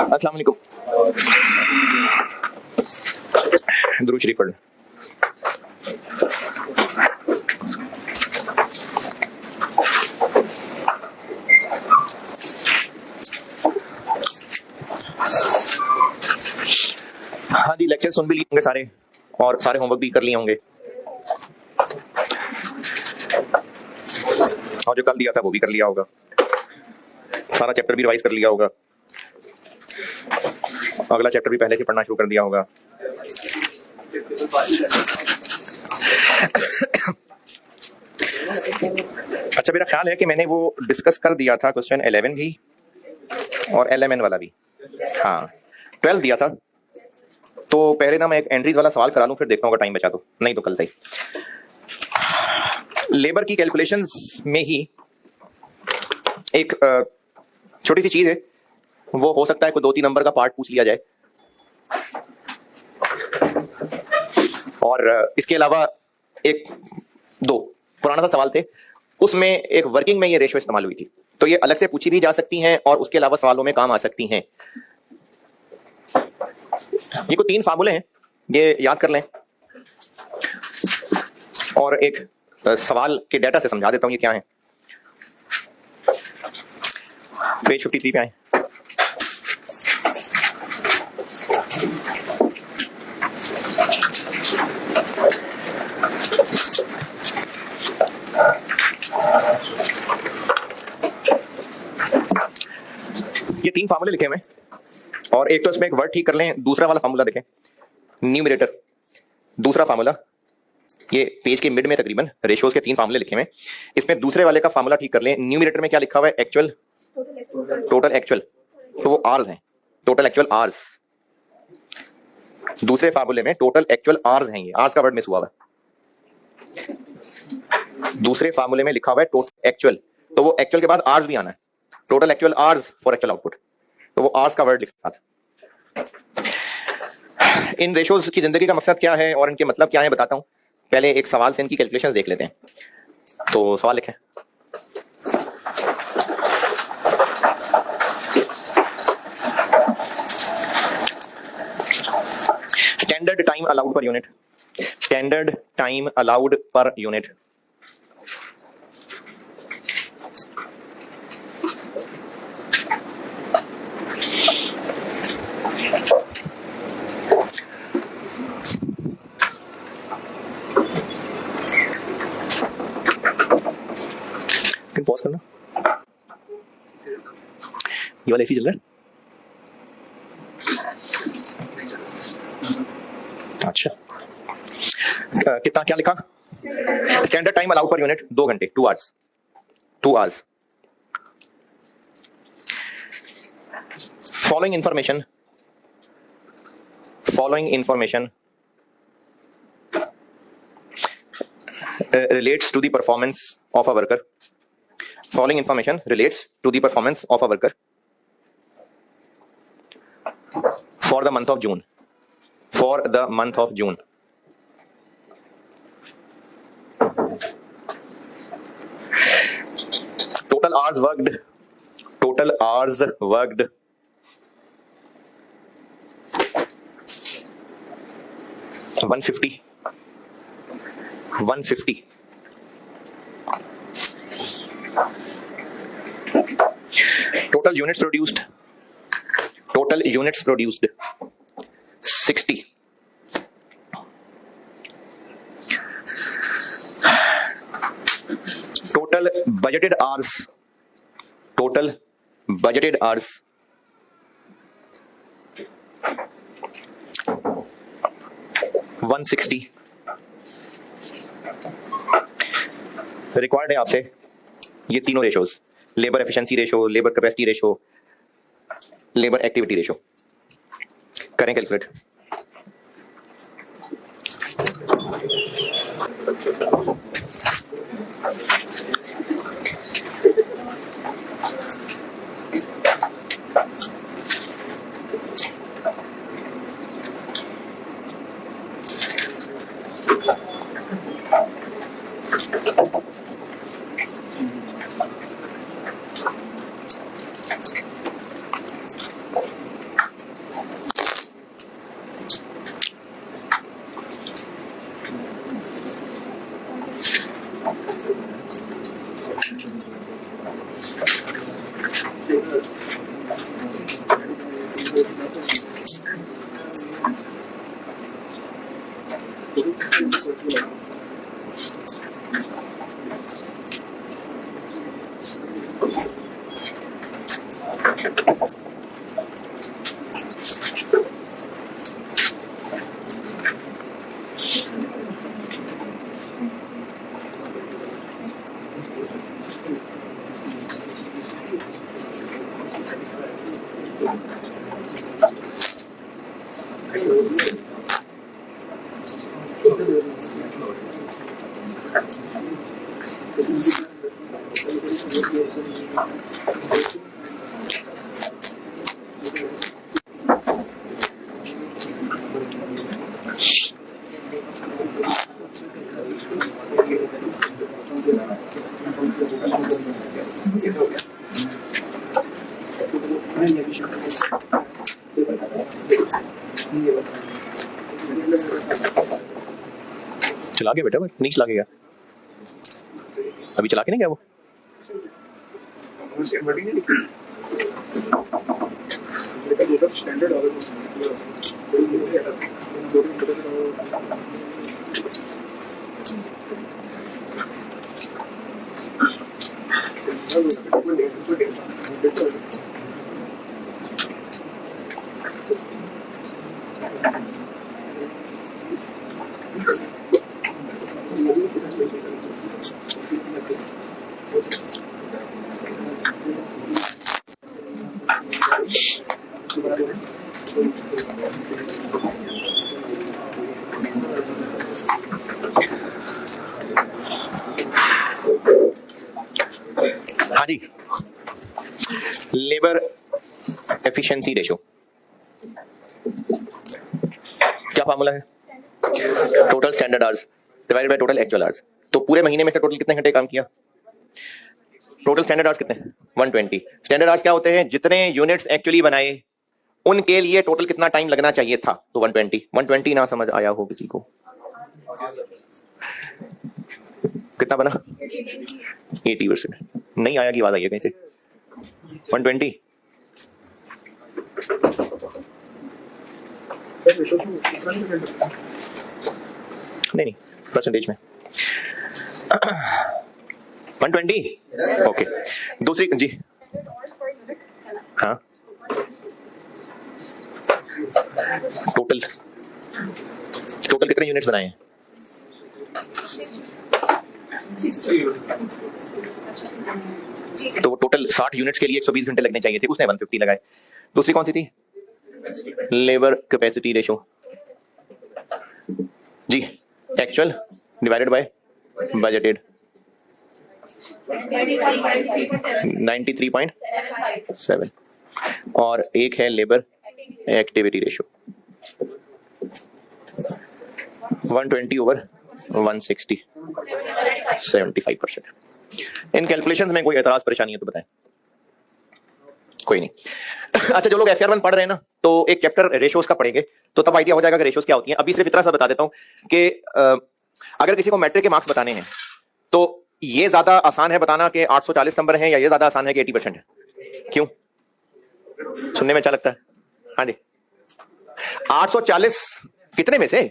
अस्सलाम वालेकुम। दुरूद शरीफ पढ़ लें। हाँ जी, लेक्चर सुन भी लिए होंगे सारे और सारे होमवर्क भी कर लिए होंगे और जो कल दिया था वो भी कर लिया होगा, सारा चैप्टर भी रिवाइज कर लिया होगा, अगला चैप्टर भी पहले से पढ़ना शुरू कर दिया होगा। अच्छा, मेरा ख्याल है कि मैंने वो डिस्कस कर दिया था क्वेश्चन 11 भी और LMN वाला भी। हाँ, 12 दिया था। तो पहले ना मैं एक एंट्रीज वाला सवाल करा लूं, फिर देखता हूँ टाइम बचा तो, नहीं तो कल से ही। लेबर की कैलकुलेशंस में ही एक छोटी सी चीज है, वो हो सकता है कोई 2-3 नंबर का पार्ट पूछ लिया जाए। और इसके अलावा एक दो पुराना सा सवाल थे, उसमें एक वर्किंग में ये रेशियो इस्तेमाल हुई थी, तो ये अलग से पूछी भी जा सकती हैं और उसके अलावा सवालों में काम आ सकती हैं। ये कोई 3 फार्मूले हैं, ये याद कर लें और एक सवाल के डेटा से समझा देता हूं ये क्या है। पेज 53 पे आए। ये 3 फार्मूले लिखे हुए हैं और एक तो इसमें एक वर्ड ठीक कर लें। दूसरा वाला फार्मूला देखें, न्यूमरेटर। दूसरा फार्मूला ये पेज के मिड में तकरीबन रेशियोज के 3 फार्मूले लिखे हुए हैं, इसमें दूसरे वाले का फार्मूला ठीक कर लें। न्यूमरेटर में क्या लिखा हुआ है? एक्चुअल, टोटल एक्चुअल, तो वो आर्स हैं, टोटल एक्चुअल आर्स। दूसरे फार्मूले में टोटल एक्चुअल आर्स हैं, ये आर्स का वर्ड मिस हुआ है। दूसरे फार्मूले में लिखा हुआ है टोटल एक्चुअल, तो वो एक्चुअल के बाद आर्स भी आना है, total actual hours for actual output, तो वो आर्स का वर्ड लिखा था। इन रेशियोज की जिंदगी का मकसद क्या है और इनके मतलब क्या है बताता हूं। पहले एक सवाल से इनकी कैलकुलेशंस देख लेते हैं। तो सवाल लिखें, standard time allowed per unit, standard time allowed per unit. Pause करना, ये वाला एसी चल रहा है। अच्छा, कितना क्या लिखा? Standard time allowed per unit 2 घंटे, 2 hours, 2 hours. Following information relates to the performance of a worker. Following information relates to the performance of a worker for the month of June. For the month of June. Total hours worked. Total hours worked. 150. 150. Total units produced. Total units produced 60. Total budgeted hours. Total budgeted hours 160. Required है आपसे ये तीनों ratios, labour efficiency ratio, labour capacity ratio, labour activity ratio. करें calculate. चला गया बेटा, नहीं चला गया, अभी चला के नहीं गया वो। हाँ जी, लेबर एफिशिएंसी रेशो क्या फॉर्मूला है? Total standard hours divided by total actual hours. तो पूरे महीने में से टोटल कितने घंटे काम किया? टोटल स्टैंडर्ड आवर्स कितने? 120। स्टैंडर्ड आवर्स क्या होते हैं? जितने यूनिट्स एक्चुअली बनाए उनके लिए टोटल कितना टाइम लगना चाहिए था, तो 120 ना समझ आया हो किसी को? कितना बना? 80%। नहीं आया की आवाज आई है कहीं से? 120 नहीं परसेंटेज में 120। ओके, दूसरी जी हाँ, टोटल कितने यूनिट्स बनाए हैं? तो टोटल 60 यूनिट्स के लिए 120 घंटे लगने चाहिए थे, उसने 150 लगाए। दूसरी कौन सी थी? लेबर कैपेसिटी रेशो जी, एक्चुअल डिवाइडेड बाय बजटेड 93.7 और एक है लेबर एक्टिविटी रेशो 120 ओवर 160 75%। इन कैलकुलेशंस में कोई एतराज परेशानी है तो बताएं। कोई नहीं। अच्छा, जो लोग FR1 पढ़ रहे हैं ना, तो एक चैप्टर रेशोस का पढ़ेंगे तो तब आइडिया हो जाएगा कि रेशोस क्या होती हैं। अभी सिर्फ इतना सा बता देता हूं कि अगर किसी को मैट्रिक के मार्क्स बताने हैं तो ये ज्यादा आसान है बताना कि 840 नंबर है, या ये ज्यादा आसान है कि 80% है? क्यों? सुनने में अच्छा लगता है? हाँ जी, 840 कितने में से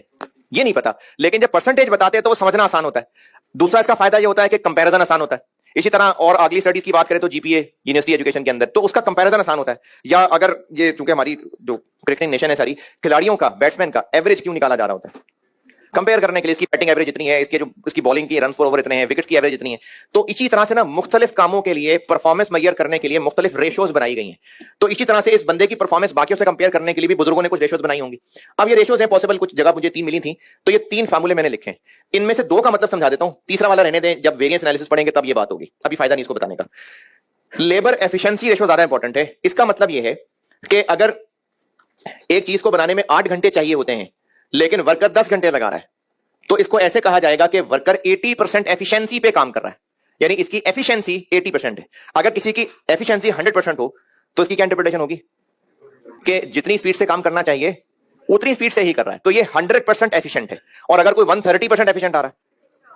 ये नहीं पता, लेकिन जब परसेंटेज बताते हैं तो वो समझना आसान होता है। दूसरा इसका फायदा ये होता है कि कंपैरिजन आसान होता है। इसी तरह और अगली स्टडीज की बात करें तो जीपीए यूनिवर्सिटी एजुकेशन के अंदर, तो उसका कंपैरिजन आसान होता है। या अगर ये चूंकि हमारी जो क्रिकेटिंग नेशन है सारी, खिलाड़ियों का, बैट्समैन का एवरेज क्यों निकाला जा रहा होता है? कंपेयर करने के लिए इसकी बैटिंग एवरेज इतनी है, इसकी बॉलिंग की रन पर ओवर इतने हैं, विकेट्स की एवरेज इतनी है। तो इसी तरह से ना मुख्तलिफ कामों के लिए परफॉर्मेंस मेजर करने के लिए मुख्तलिफ रेशोज बनाई गई हैं। तो इसी तरह से इस बंदे की परफॉर्मेंस बाकियों से कंपेयर करने के लिए भी बुजुर्गों ने कुछ रेशोज बनाई होंगी। अब ये रेशोज हैं पॉसिबल, कुछ जगह मुझे 3 मिली थी, तो ये 3 फार्मूले मैंने लिखे हैं। इनमें से 2 का मतलब समझा देता हूं, तीसरा वाला रहने दें, जब वेरिएंस एनालिसिस पढ़ेंगे तब ये बात होगी, अभी फायदा नहीं इसको बताने का। लेबर एफिशिएंसी रेशो ज्यादा इंपॉर्टेंट है। इसका मतलब यह है कि अगर एक चीज को बनाने में 8 घंटे चाहिए होते हैं लेकिन वर्कर 10 घंटे लगा रहा है, तो इसको ऐसे कहा जाएगा कि वर्कर 80% एफिशिएंसी पे काम कर रहा है, यानी इसकी एफिशिएंसी 80% है। अगर किसी की एफिशिएंसी 100% हो तो इसकी क्या इंटरप्रिटेशन होगी कि जितनी स्पीड से काम करना चाहिए उतनी स्पीड से ही कर रहा है, तो ये 100% एफिशिएंट है। और अगर कोई 130% एफिशिएंट आ रहा है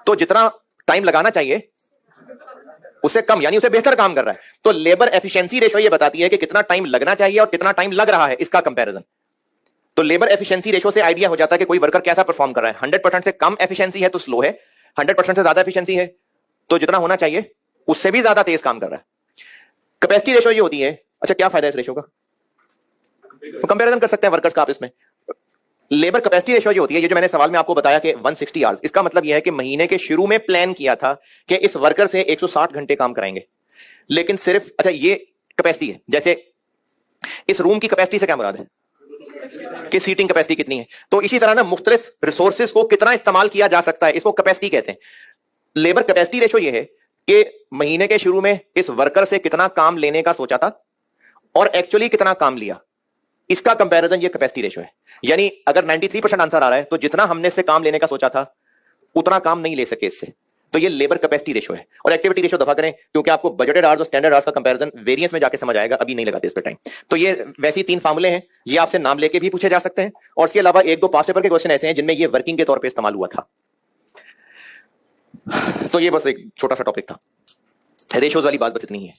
तो जितना टाइम लगाना चाहिए उससे कम, यानी उसे बेहतर काम कर रहा है। तो लेबर एफिशिएंसी रेशो ये बताती है कि कितना टाइम लगना चाहिए और कितना टाइम लग रहा है, इसका कंपैरिजन। तो लेबर एफिशिएंसी रेशो से आइडिया हो जाता है कि कोई वर्कर कैसा परफॉर्म कर रहा है। 100% से कम एफिशिएंसी है तो स्लो है, 100% से ज्यादा एफिशिएंसी है तो जितना होना चाहिए उससे भी ज्यादा तेज काम कर रहा है। कैपेसिटी रेशो ये होती है अच्छा क्या फायदा है इस रेशो का? तो कंपैरिजन कर सकते हैं वर्कर्स का आप इसमें। लेबर कैपेसिटी रेशियो जो होती है, ये जो मैंने सवाल में आपको बताया कि 160 आवर्स, इसका मतलब यह है कि महीने के शुरू में प्लान किया था कि इस वर्कर से 160 घंटे काम कराएंगे, लेकिन सिर्फ, अच्छा ये कैपेसिटी है, जैसे इस रूम की कैपेसिटी से क्या मुराद है कि सीटिंग कैपेसिटी कितनी है, तो इसी तरह ना मुख्तलिफ रिसोर्सेज को कितना इस्तेमाल किया जा सकता है, इसको कैपेसिटी कहते हैं। लेबर कैपेसिटी रेशियो ये है कि महीने के शुरू में इस वर्कर से कितना काम लेने का सोचा था और एक्चुअली कितना काम लिया, इसका कंपैरिजन ये कैपेसिटी रेशियो है। यानी अगर 93% आंसर आ रहा है तो जितना हमने इससे काम लेने का सोचा था उतना काम नहीं ले सके इससे, तो ये लेबर कैपेसिटी रेशियो है। और एक्टिविटी रेशियो दफा करें, क्योंकि आपको बजटेड आवर्स और स्टैंडर्ड आवर्स का कंपैरिजन वेरिएंस में जाके समझ आएगा, अभी नहीं लगाते इस पे टाइम। तो ये वैसी 3 फार्मूले हैं, ये आपसे नाम लेके भी पूछे जा सकते हैं, और इसके अलावा 1-2 पास्ट पेपर के क्वेश्चन ऐसे हैं जिनमें ये वर्किंग के तौर पर इस्तेमाल हुआ था। तो ये बस एक छोटा सा टॉपिक था, रेशियोज वाली बात बस इतनी ही है।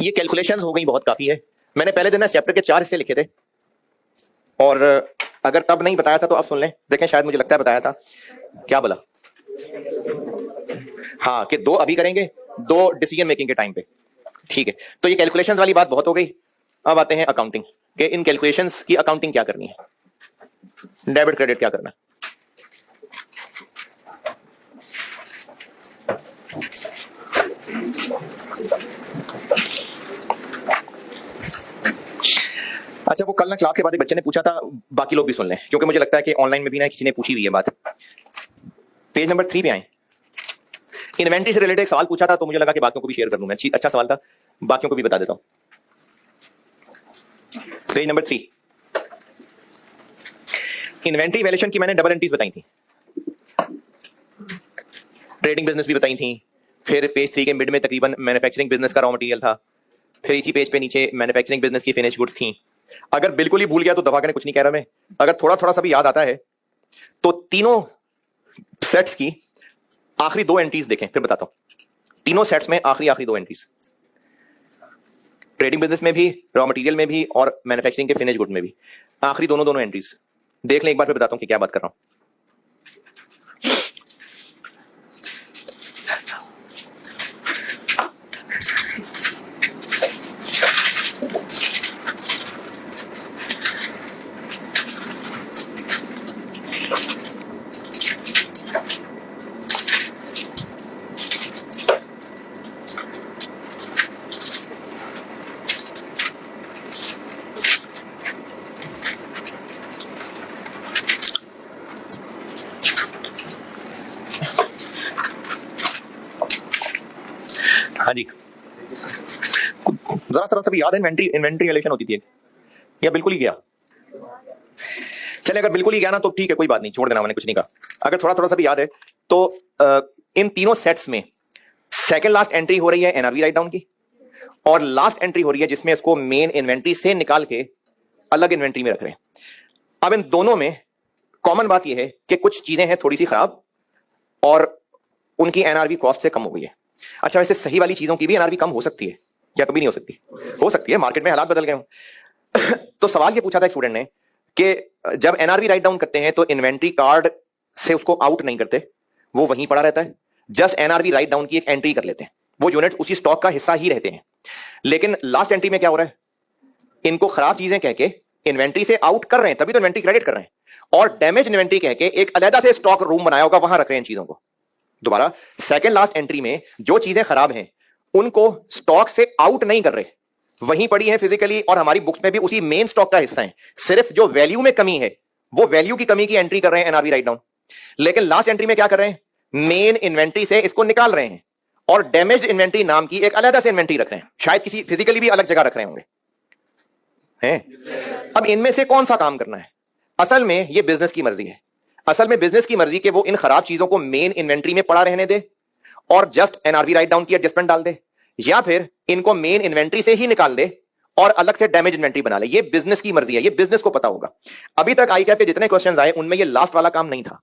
ये कैलकुलेशंस हो गई, बहुत काफी है। मैंने पहले दिन इस चैप्टर के 4 हिस्से लिखे थे, और अगर तब नहीं बताया था तो अब सुन लें, देखें शायद मुझे लगता है बताया था। क्या बोला? हाँ, कि 2 अभी करेंगे, 2 डिसीजन मेकिंग के टाइम पे। ठीक है, तो ये कैलकुलेशंस वाली बात बहुत हो गई। अब आते हैं अकाउंटिंग के, इन कैलकुलेशंस की अकाउंटिंग क्या करनी है, डेबिट क्रेडिट क्या करना है। अच्छा, वो कल ना क्लास के बाद एक बच्चे ने पूछा था, बाकी लोग भी सुन लें क्योंकि मुझे लगता है कि ऑनलाइन में भी ना किसी ने पूछी हुई है बात। पेज नंबर 3 पे आए, इन्वेंट्री से रिलेटेड एक सवाल पूछा था, तो मुझे लगा कि बाकियों को भी शेयर कर दूं मैं। अच्छा सवाल था, बाकियों को भी बता देता हूं। पेज नंबर 3, इन्वेंट्री वैल्यूएशन की मैंने डबल एंट्रीज बताई थी, ट्रेडिंग बिजनेस भी बताई थी, फिर पेज 3 के मिड में तकरीबन मैन्युफैक्चरिंग बिजनेस का रॉ मटेरियल था, फिर इसी पेज पे नीचे मैन्युफैक्चरिंग बिजनेस की फिनिश गुड्स थी। अगर बिल्कुल ही भूल गया तो दफा करने, कुछ नहीं कह रहा मैं, अगर थोड़ा थोड़ा सा भी याद आता है तो तीनों सेट्स की आखिरी 2 एंट्रीज देखें, फिर बताता हूं। तीनों सेट्स में आखिरी 2 एंट्रीज, ट्रेडिंग बिजनेस में भी, रॉ मटेरियल में भी, और मैन्युफैक्चरिंग के फिनिश गुड में भी, आखिरी दोनों एंट्रीज देख लें एक बार, फिर बताता हूं कि क्या बात कर रहा हूं। हाँ जी, जरा सा भी याद है, इन्वेंट्री वैल्यूएशन होती थी या बिल्कुल ही गया? चले, अगर बिल्कुल ही गया ना तो ठीक है, कोई बात नहीं, छोड़ देना, मैंने कुछ नहीं कहा। अगर थोड़ा थोड़ा सा भी याद है तो इन तीनों सेट्स में सेकंड लास्ट एंट्री हो रही है एनआरवी राइट डाउन की, और लास्ट एंट्री हो रही है जिसमें इसको मेन इन्वेंट्री से निकाल के अलग इन्वेंट्री में रख रहे हैं। अब इन दोनों में कॉमन बात यह है कि कुछ चीजें हैं थोड़ी सी खराब और उनकी एनआरवी कॉस्ट से कम हो गई है। अच्छा, वैसे सही वाली चीजों की भी एनआरवी कम हो सकती है या कभी नहीं हो सकती? हो सकती है, मार्केट में हालात बदल गए हों। तो सवाल ये पूछा था एक स्टूडेंट ने कि जब एनआरवी राइट डाउन करते हैं तो इन्वेंट्री कार्ड से उसको आउट नहीं करते, वो वहीं पड़ा रहता है, जस्ट एनआरवी राइट डाउन की एक एंट्री कर लेते हैं, वो यूनिट उसी स्टॉक का हिस्सा ही रहते हैं। लेकिन लास्ट एंट्री में क्या हो रहा है, इनको खराब चीजें कह के इन्वेंट्री से आउट कर रहे हैं, तभी तो इन्वेंट्री क्रेडिट कर रहे हैं, और डैमेज इन्वेंट्री कह के एक अलग से स्टॉक रूम बनाया होगा, वहां रख रहे हैं इन चीजों को। दोबारा, सेकंड लास्ट एंट्री में जो चीजें खराब हैं उनको स्टॉक से आउट नहीं कर रहे, वहीं पड़ी है फिजिकली, और हमारी बुक्स में भी उसी मेन स्टॉक का हिस्सा है, सिर्फ जो वैल्यू में कमी है वो वैल्यू की कमी की एंट्री कर रहे हैं एनआरवी राइट डाउन। लेकिन लास्ट एंट्री में क्या कर रहे हैं, मेन इन्वेंट्री से इसको निकाल रहे हैं और डैमेज इन्वेंट्री नाम की एक अलग से इन्वेंट्री रख रहे हैं, शायद किसी फिजिकली भी अलग जगह रख रहे होंगे हैं। अब इनमें से कौन सा काम करना है? असल में ये बिजनेस की मर्जी है, असल में बिजनेस की मर्जी के वो इन खराब चीजों को मेन इन्वेंट्री में पड़ा रहने दे और जस्ट एनआरवी राइट डाउन की एडजस्टमेंट डाल दे, या फिर इनको मेन इन्वेंट्री से ही निकाल दे और अलग से डैमेज इन्वेंट्री बना ले। ये बिजनेस की मर्जी है, ये बिजनेस को पता होगा। अभी तक आई कैप के जितने क्वेश्चन आए उनमें ये लास्ट वाला काम नहीं था।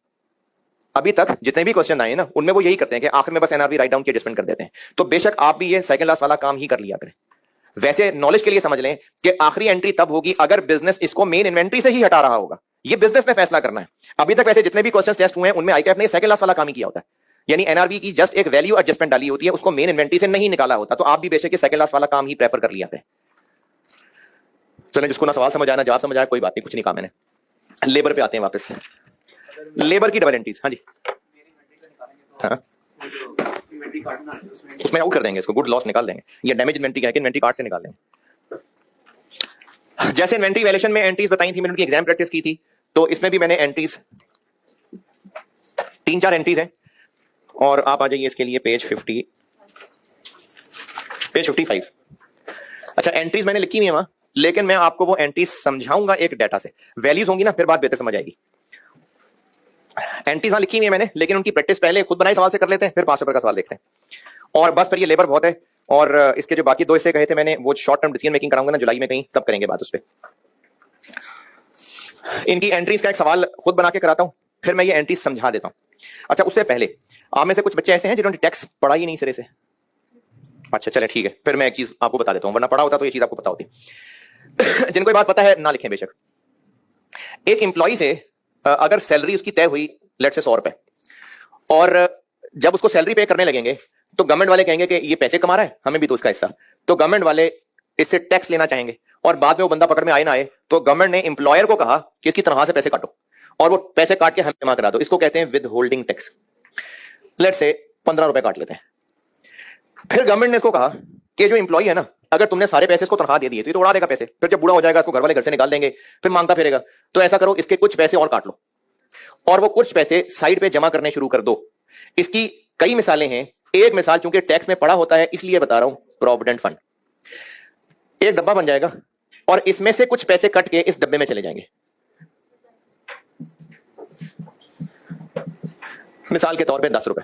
अभी तक जितने भी क्वेश्चन आए ना उनमें वो यही करते हैं कि आखिर में बस एनआरवी राइट डाउन की एडजस्टमेंट कर देते हैं। तो बेशक आप भी ये सेकंड लास्ट वाला काम ही कर लिया करें। वैसे नॉलेज के लिए समझ लें कि आखिरी एंट्री तब होगी अगर बिजनेस इसको मेन इन्वेंट्री से ही हटा रहा होगा, ये बिजनेस ने फैसला करना है। अभी तक वैसे जितने भी क्वेश्चन टेस्ट हुए हैं उनमें आई कैप ने सेकंड लास्ट वाला काम ही किया होता है। यानी एनआरबी की जस्ट एक वैल्यू एडजस्टमेंट डाली होती है, उसको मेन इन्वेंटरी से नहीं निकाला होता। तो आप भी बेशक सेकंड लास्ट वाला काम ही प्रेफर कर लिया पे। चलें, जिसको ना सवाल समझ आना जवाब समझ आया कोई बात नहीं, कुछ नहीं कहा मैंने। लेबर पे आते हैं वापस। लेबर की डबल एंट्रीज, हाँ जी, हाँ उसमें आउट कर देंगे इसको, गुड लॉस निकाल देंगे, ये डैमेज इन्वेंट्री है कि इन्वेंट्री कार्ड से निकाल देंगे। जैसे इन्वेंट्री वैल्यूएशन में एंट्रीज बताई थी, मैंने उनकी एग्जाम प्रैक्टिस की थी, तो इसमें भी मैंने एंट्रीज 3-4 एंट्रीज हैं। और आप आ जाइए इसके लिए पेज 55। अच्छा, एंट्रीज मैंने लिखी हुई है वहां, लेकिन मैं आपको वो एंट्रीज समझाऊंगा एक डाटा से, वैल्यूज होंगी ना, फिर बात बेहतर समझ आएगी। एंट्रीज लिखी हुई है मैंने, लेकिन उनकी प्रैक्टिस पहले खुद बनाए सवाल से कर लेते हैं, फिर 5 पेपर का सवाल देखते हैं। और बस फिर ये लेबर बहुत है, और इसके जो बाकी 2 हिस्से कहे थे मैंने, वो शॉर्ट टर्म डिसीजन मेकिंग कराऊंगा ना जुलाई में कहीं, तब करेंगे बात उस पर। इनकी एंट्रीज का एक सवाल खुद बना के कराता हूं, फिर मैं ये एंट्रीज समझा देता हूं। अच्छा, उससे पहले आप में से कुछ बच्चे ऐसे हैं जिन्होंने टैक्स पढ़ा ही नहीं सिरे से। अच्छा चले ठीक है, फिर मैं एक चीज आपको बता देता हूं, वरना पढ़ा होता तो ये चीज आपको पता होती। जिनको ये बात पता है ना लिखें बेशक। एक एम्प्लॉय से अगर सैलरी उसकी तय हुई लेट से 100 रुपए, और जब उसको सैलरी पे करने लगेंगे तो गवर्नमेंट वाले कहेंगे कि ये पैसे कमा रहा है, हमें भी तो उसका हिस्सा, तो गवर्नमेंट वाले इससे टैक्स लेना चाहेंगे, और बाद में वो बंदा पकड़ में आए ना आए, तो गवर्नमेंट ने एम्प्लॉयर को कहा कि इसकी तनख्वाह से पैसे काटो और वो पैसे काट के हमें जमा करा दो। इसको कहते हैं विद होल्डिंग टैक्स। लेट से 15 रुपए काट लेते हैं। फिर गवर्नमेंट ने इसको कहा कि जो एम्प्लॉय है ना, अगर तुमने सारे पैसे इसको तनख्वाह दे दिए तो ये तो उड़ा देगा पैसे, फिर जब बूढ़ा हो जाएगा इसको घर वाले घर से निकाल देंगे, फिर मांगता फिरेगा। तो ऐसा करो, इसके कुछ पैसे और काट लो और वो कुछ पैसे साइड पे जमा करने शुरू कर दो। इसकी कई मिसालें हैं, एक मिसाल चूंकि टैक्स में पड़ा होता है इसलिए बता रहा हूं, प्रोविडेंट फंड। एक डब्बा बन जाएगा और इसमें से कुछ पैसे कट के इस डब्बे में चले जाएंगे। मिसाल के तौर पे 10 रुपए।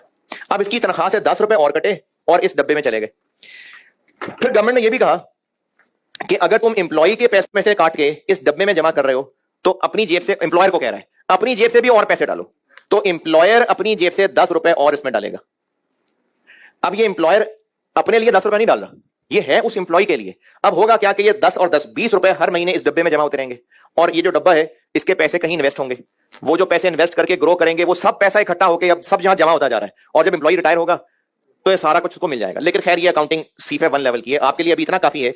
अब इसकी तनख्वाह से 10 रुपए और कटे और इस डब्बे में चले गए। फिर गवर्नमेंट ने यह भी कहा कि अगर तुम एम्प्लॉय के पैसे में से काट के इस डब्बे में जमा कर रहे हो तो अपनी जेब से, एम्प्लॉयर को कह रहा है, अपनी जेब से भी और पैसे डालो। तो एम्प्लॉयर अपनी जेब से 10 रुपए और इसमें डालेगा। अब ये एम्प्लॉयर अपने लिए 10 रुपए नहीं डाल रहा, ये है उस एम्प्लॉय के लिए। अब होगा क्या कि ये 10 और 10 20 रुपए हर महीने इस डब्बे में जमा होते रहेंगे, और ये जो डब्बा है इसके पैसे कहीं इन्वेस्ट होंगे। वो जो पैसे इन्वेस्ट करके ग्रो करेंगे वो सब पैसा इकट्ठा होकर अब सब जहां जमा होता जा रहा है, और जब एम्प्लॉय रिटायर होगा तो ये सारा कुछ उसको मिल जाएगा। लेकिन खैर ये अकाउंटिंग सीफे 1 लेवल की है, आपके लिए अभी इतना काफी है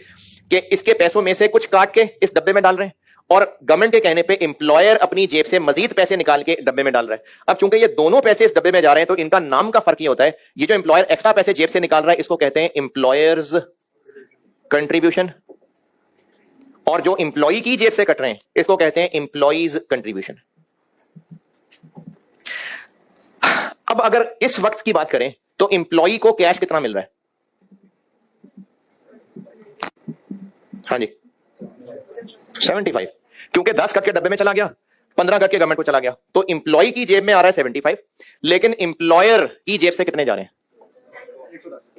कि इसके पैसों में से कुछ काट के इस डब्बे में डाल रहे हैं, और गवर्नमेंट के कहने पे एम्प्लॉयर अपनी जेब से मजीद पैसे निकाल के डब्बे में डाल रहा है। अब चूंकि ये दोनों पैसे इस डब्बे में जा रहे हैं तो इनका नाम का फर्क ही होता है। ये जो एम्प्लॉयर एक्स्ट्रा पैसे जेब से निकाल रहा है इसको कहते हैं एम्प्लॉयर्स कंट्रीब्यूशन, और जो एम्प्लॉय की जेब से कट रहे हैं इसको कहते हैं एम्प्लॉयज कंट्रीब्यूशन। अब अगर इस वक्त की बात करें तो एम्प्लॉय को कैश कितना मिल रहा है? हाँ जी 75, क्योंकि 10 कट के डब्बे में चला गया, 15 कट के गवर्नमेंट को चला गया, तो एम्प्लॉय की जेब में आ रहा है 75, लेकिन एम्प्लॉयर की जेब से कितने जा रहे हैं?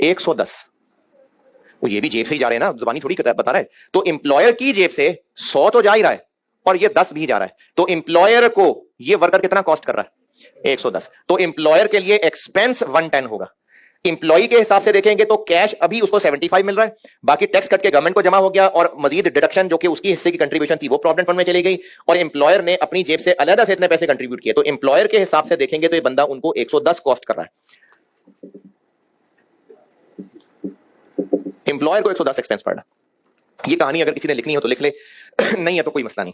110। वो ये भी जेब से ही जा रहे हैं ना, जुबानी थोड़ी बता रहा है। तो एम्प्लॉयर की जेब से 100 तो जा ही रहा है और ये 10 भी जा रहा है, तो एम्प्लॉयर को ये वर्कर कितना कॉस्ट कर रहा है? 110। तो एम्प्लॉयर के लिए एक्सपेंस 110 होगा। एम्प्लॉय के हिसाब से देखेंगे तो कैश अभी उसको 75 मिल रहा है, बाकी टैक्स कट के गवर्नमेंट को जमा हो गया, और मजीद डिडक्शन जो कि उसकी हिस्से की कंट्रीब्यूशन थी वो प्रोविडेंट फंड में चली गई, और एम्प्लॉयर ने अपनी जेब से अलग से इतने पैसे कंट्रीब्यूट किए। तो एम्प्लॉयर के हिसाब से देखेंगे तो ये बंदा उनको 110 कॉस्ट कर रहा है, एम्प्लॉयर को 110 एक्सपेंस पड़ रहा। ये कहानी अगर किसी ने लिखनी हो तो लिख ले, नहीं है तो कोई मसला नहीं।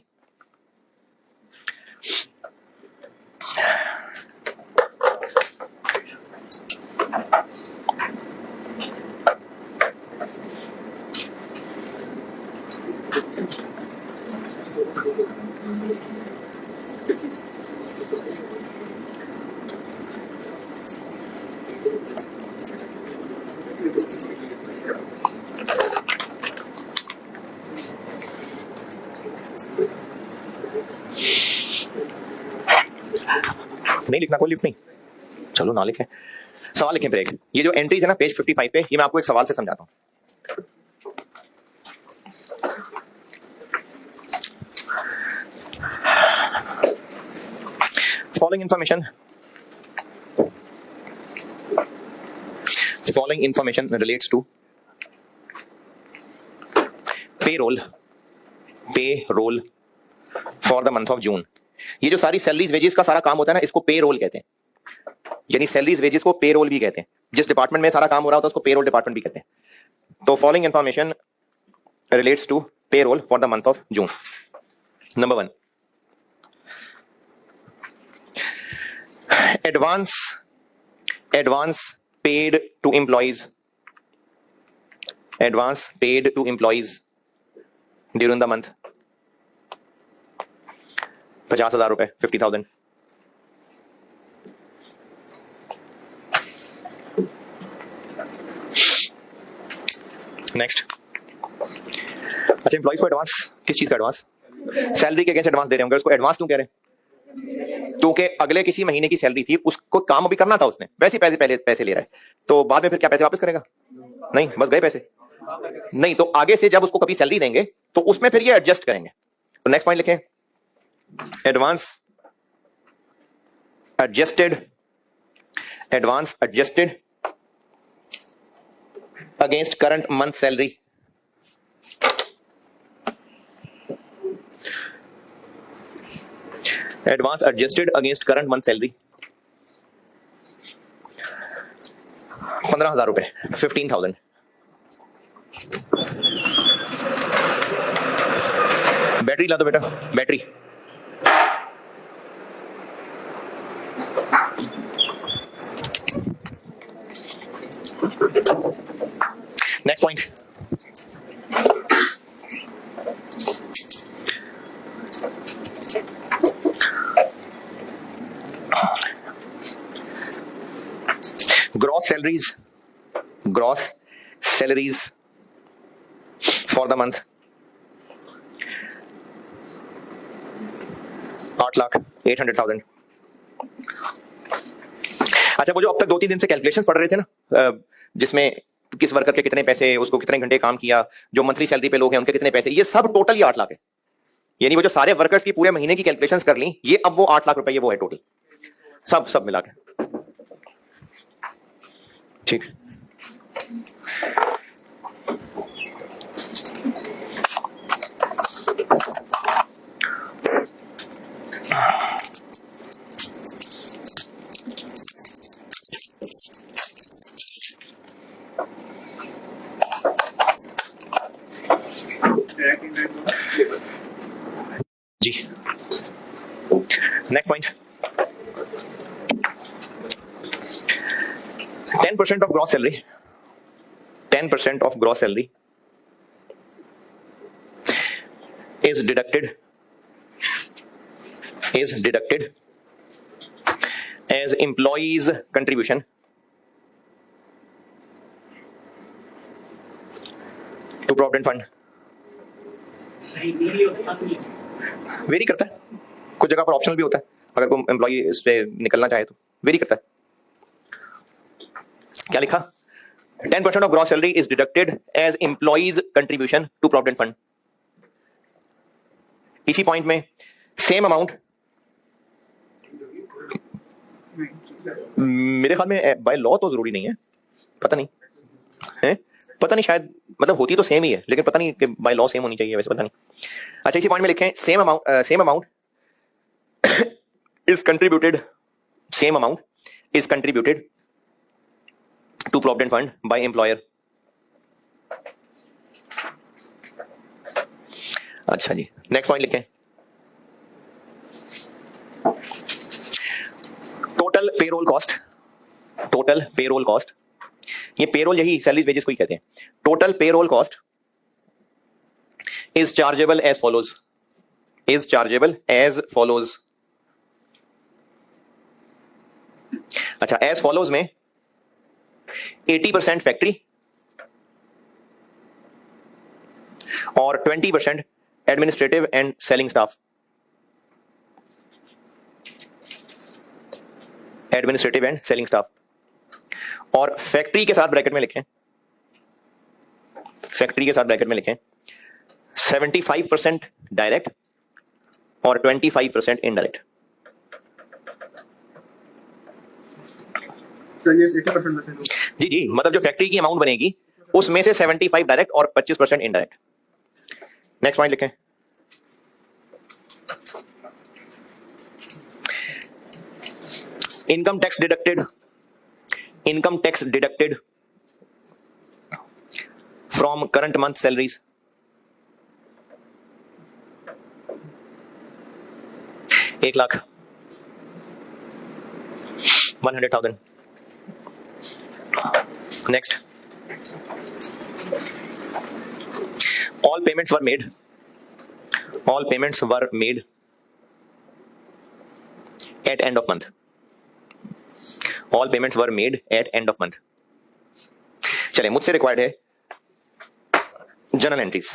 नहीं लिखना, कोई लिफ्ट नहीं, चलो ना लिखें, सवाल लिखें फिर एक। ये जो एंट्रीज है ना पेज 55 पे, ये मैं आपको एक सवाल से समझाता हूं। Following information relates to payroll for the month of June. ये जो सारी सैलरीज वेजेस का सारा काम होता है ना, इसको पे रोल कहते हैं। यानी सैलरीज वेजेस को पेरोल भी कहते हैं। जिस डिपार्टमेंट में सारा काम हो रहा होता है उसको पेरोल डिपार्टमेंट भी कहते हैं। तो following information relates to payroll for the month of June. Number 1, advance paid to employees during the month 50,000 रुपए, 50,000। नेक्स्ट, अच्छा एम्प्लॉइज को एडवांस, किस चीज का एडवांस? सैलरी के अगेंस्ट एडवांस दे रहे होंगे, उसको एडवांस क्यों कह रहे हैं? क्योंकि अगले किसी महीने की सैलरी थी, उसको काम अभी करना था, उसने वैसे पैसे पहले पैसे ले रहा है, तो बाद में फिर क्या पैसे वापस करेगा? नहीं, बस गए पैसे नहीं। तो आगे से जब उसको कभी सैलरी देंगे तो उसमें फिर ये एडजस्ट करेंगे। तो नेक्स्ट पॉइंट लिखें, advance adjusted against current month salary. Advance adjusted against current month salary 15,000 रुपए, 15,000। बैटरी ला दो बेटा, battery. Next point, gross salaries for the month 8,08,000। अच्छा, वो जो अब तक 2-3 दिन से कैलकुलेशंस पढ़ रहे थे ना, जिसमें किस वर्कर के कितने पैसे, उसको कितने घंटे काम किया, जो मंथली सैलरी पे लोग हैं उनके कितने पैसे, ये सब टोटल ही 8 लाख है। यानी वो जो सारे वर्कर्स की पूरे महीने की कैलकुलेशंस कर ली, ये अब वो 8 लाख रुपए, ये वो है टोटल, सब मिला के। ठीक, जी। Next point, 10% of gross salary, 10% of gross salary is deducted as employees contribution to provident fund। Very करता है, कुछ जगह पर ऑप्शनल भी होता है, अगर कोई एम्प्लॉई इससे निकलना चाहे तो वेरी करता है। क्या लिखा? 10% of gross salary is deducted as employees contribution to provident fund। इसी पॉइंट में सेम अमाउंट, मेरे ख्याल में बाय लॉ तो जरूरी नहीं है, पता नहीं है, पता नहीं, शायद मतलब होती तो सेम ही है, लेकिन पता नहीं कि बाय लॉ सेम होनी चाहिए, वैसे पता नहीं। अच्छा, इसी पॉइंट में लिखें, same amount is contributed, same amount is contributed to provident fund by employer। अच्छा जी, नेक्स्ट पॉइंट लिखें, टोटल पेरोल कॉस्ट, ये पेरोल यही सैलरीज वेजेस को ही कहते हैं। Total payroll cost is chargeable as follows. अच्छा, एज फॉलोज में 80% फैक्ट्री और 20% एडमिनिस्ट्रेटिव एंड सेलिंग स्टाफ। और फैक्ट्री के साथ ब्रैकेट में लिखें, 75% डायरेक्ट और 25% इनडायरेक्ट। जी, मतलब जो फैक्ट्री की अमाउंट बनेगी उसमें से 75 डायरेक्ट और 25% इनडायरेक्ट। नेक्स्ट पॉइंट लिखें, income tax deducted income tax deducted from current month salaries, ₹1,00,000, 100,000. Next, all payments were made. All payments were made at end of month. All payments were made at end of month. चलिए, मुझसे required है journal entries.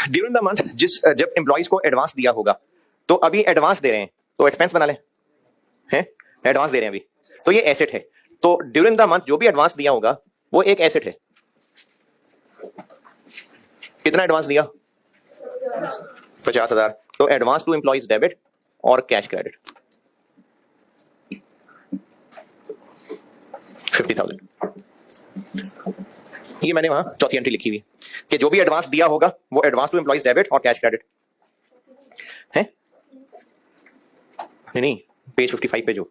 During the month जब employees को advance दिया होगा, तो अभी advance दे रहे हैं तो एक्सपेंस बना लें, हैं एडवांस दे रहे हैं अभी, तो ये एसेट है. तो ड्यूरिंग द मंथ जो भी एडवांस दिया होगा वो एक एसेट है. कितना एडवांस दिया? 50,000. तो एडवांस टू एम्प्लॉइज डेबिट और कैश क्रेडिट 50,000. ये मैंने वहां चौथी एंट्री लिखी हुई कि जो भी एडवांस दिया होगा वो एडवांस टू एम्प्लॉइज डेबिट और कैश क्रेडिट है. नहीं, पेज 55 पे जो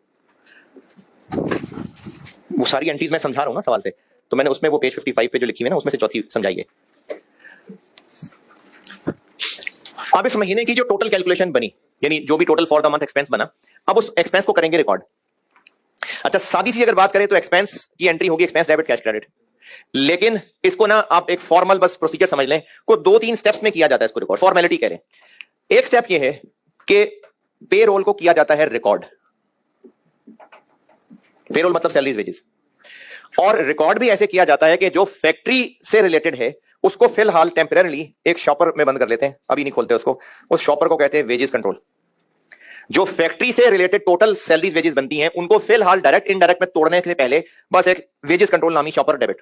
वो सारी एंट्रीज मैं समझा रहा हूं ना सवाल से, तो मैंने उसमें वो पेज 55 पे जो लिखी हुई है ना, उसमें से चौथी समझाइए. अब इस महीने की जो टोटल कैलकुलेशन बनी, यानी जो भी total for the month expense बना, अब उस एक्सपेंस को करेंगे रिकॉर्ड. अच्छा, सादी सी अगर बात करें तो एक्सपेंस की एंट्री होगी एक्सपेंस डेबिट कैश क्रेडिट, लेकिन इसको ना आप एक फॉर्मल बस प्रोसीजर समझ लें, को 2-3 स्टेप्स में किया जाता है इसको रिकॉर्ड, फॉर्मेलिटी कह लें. एक स्टेप ये है कि पेरोल को किया जाता है रिकॉर्ड. पेरोल मतलब सैलरीज वेजेस, और रिकॉर्ड भी ऐसे किया जाता है कि जो फैक्ट्री से रिलेटेड है उसको फिलहाल टेम्पररीली एक शॉपर में बंद कर लेते हैं, अभी नहीं खोलते उसको. उस शॉपर को कहते हैं वेजेस कंट्रोल. जो फैक्ट्री से रिलेटेड टोटल सैलरीज वेजेस बनती हैं उनको फिलहाल डायरेक्ट इनडायरेक्ट में तोड़ने से पहले बस एक वेजेस कंट्रोल नामी शॉपर डेबिट.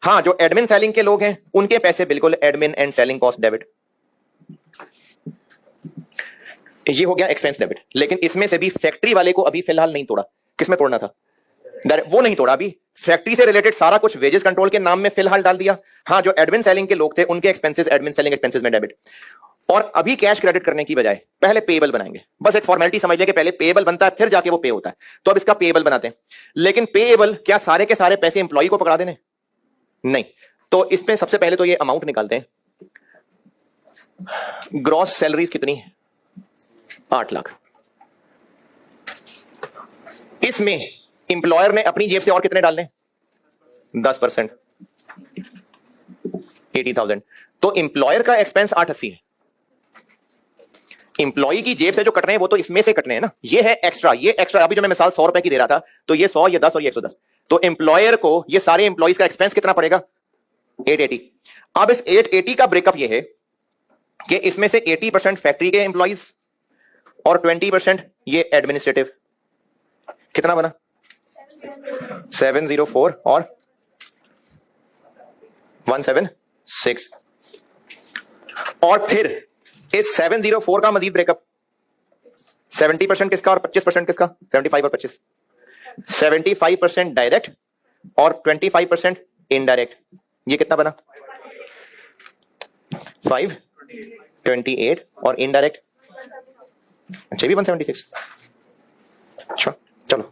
हां, जो एडमिन सेलिंग के लोग हैं उनके पैसे बिल्कुल admin and selling cost debit. ये हो गया एक्सपेंस डेबिट. लेकिन इसमें से भी फैक्ट्री वाले को अभी फिलहाल नहीं तोड़ा. किसमें तोड़ना था? वो नहीं तोड़ा. अभी फैक्ट्री से रिलेटेड सारा कुछ वेजेस कंट्रोल के नाम में फिलहाल डाल दिया. हां, जो एडमिन सेलिंग के लोग थे उनके एक्सपेंसेस एडमिन सेलिंग एक्सपेंसेस में डेबिट. और अभी कैश क्रेडिट करने की बजाय पहले पेएबल बनाएंगे. बस एक फॉर्मेलिटी समझ लें कि पहले पेएबल बनता है फिर जाके वो पे होता है. तो अब इसका पेएबल बनाते हैं. लेकिन पेएबल क्या सारे के सारे पैसे एम्प्लॉय को पकड़ा देने? नहीं. तो इसमें सबसे पहले तो ये अमाउंट निकालते हैं. ग्रॉस सैलरीज कितनी है? 8 लाख. इसमें इंप्लॉयर ने अपनी जेब से और कितने डालने? 10%, 80,000. तो इंप्लॉयर का एक्सपेंस 880 है. इंप्लॉय की जेब से जो कट रहे हैं वो तो इसमें से कटने हैं ना. ये है एक्स्ट्रा. ये एक्स्ट्रा अभी जो मैं मिसाल 100 रुपए की दे रहा था, तो ये 100, ये 10 और ये 110. तो इंप्लॉयर को ये सारे इंप्लॉइज का एक्सपेंस कितना पड़ेगा? 880. अब इस 880 का ब्रेकअप ये है कि इसमें से 80% फैक्ट्री के एम्प्लॉइज और 20% ये एडमिनिस्ट्रेटिव. कितना बना? 704 और 176. और फिर इस 704 का मजीद ब्रेकअप 70% किसका और 25% किसका? 75 और 25. 75% डायरेक्ट और 25% इनडायरेक्ट. ये कितना बना? 528 और इनडायरेक्ट अच्छा भी 176. अच्छा चलो,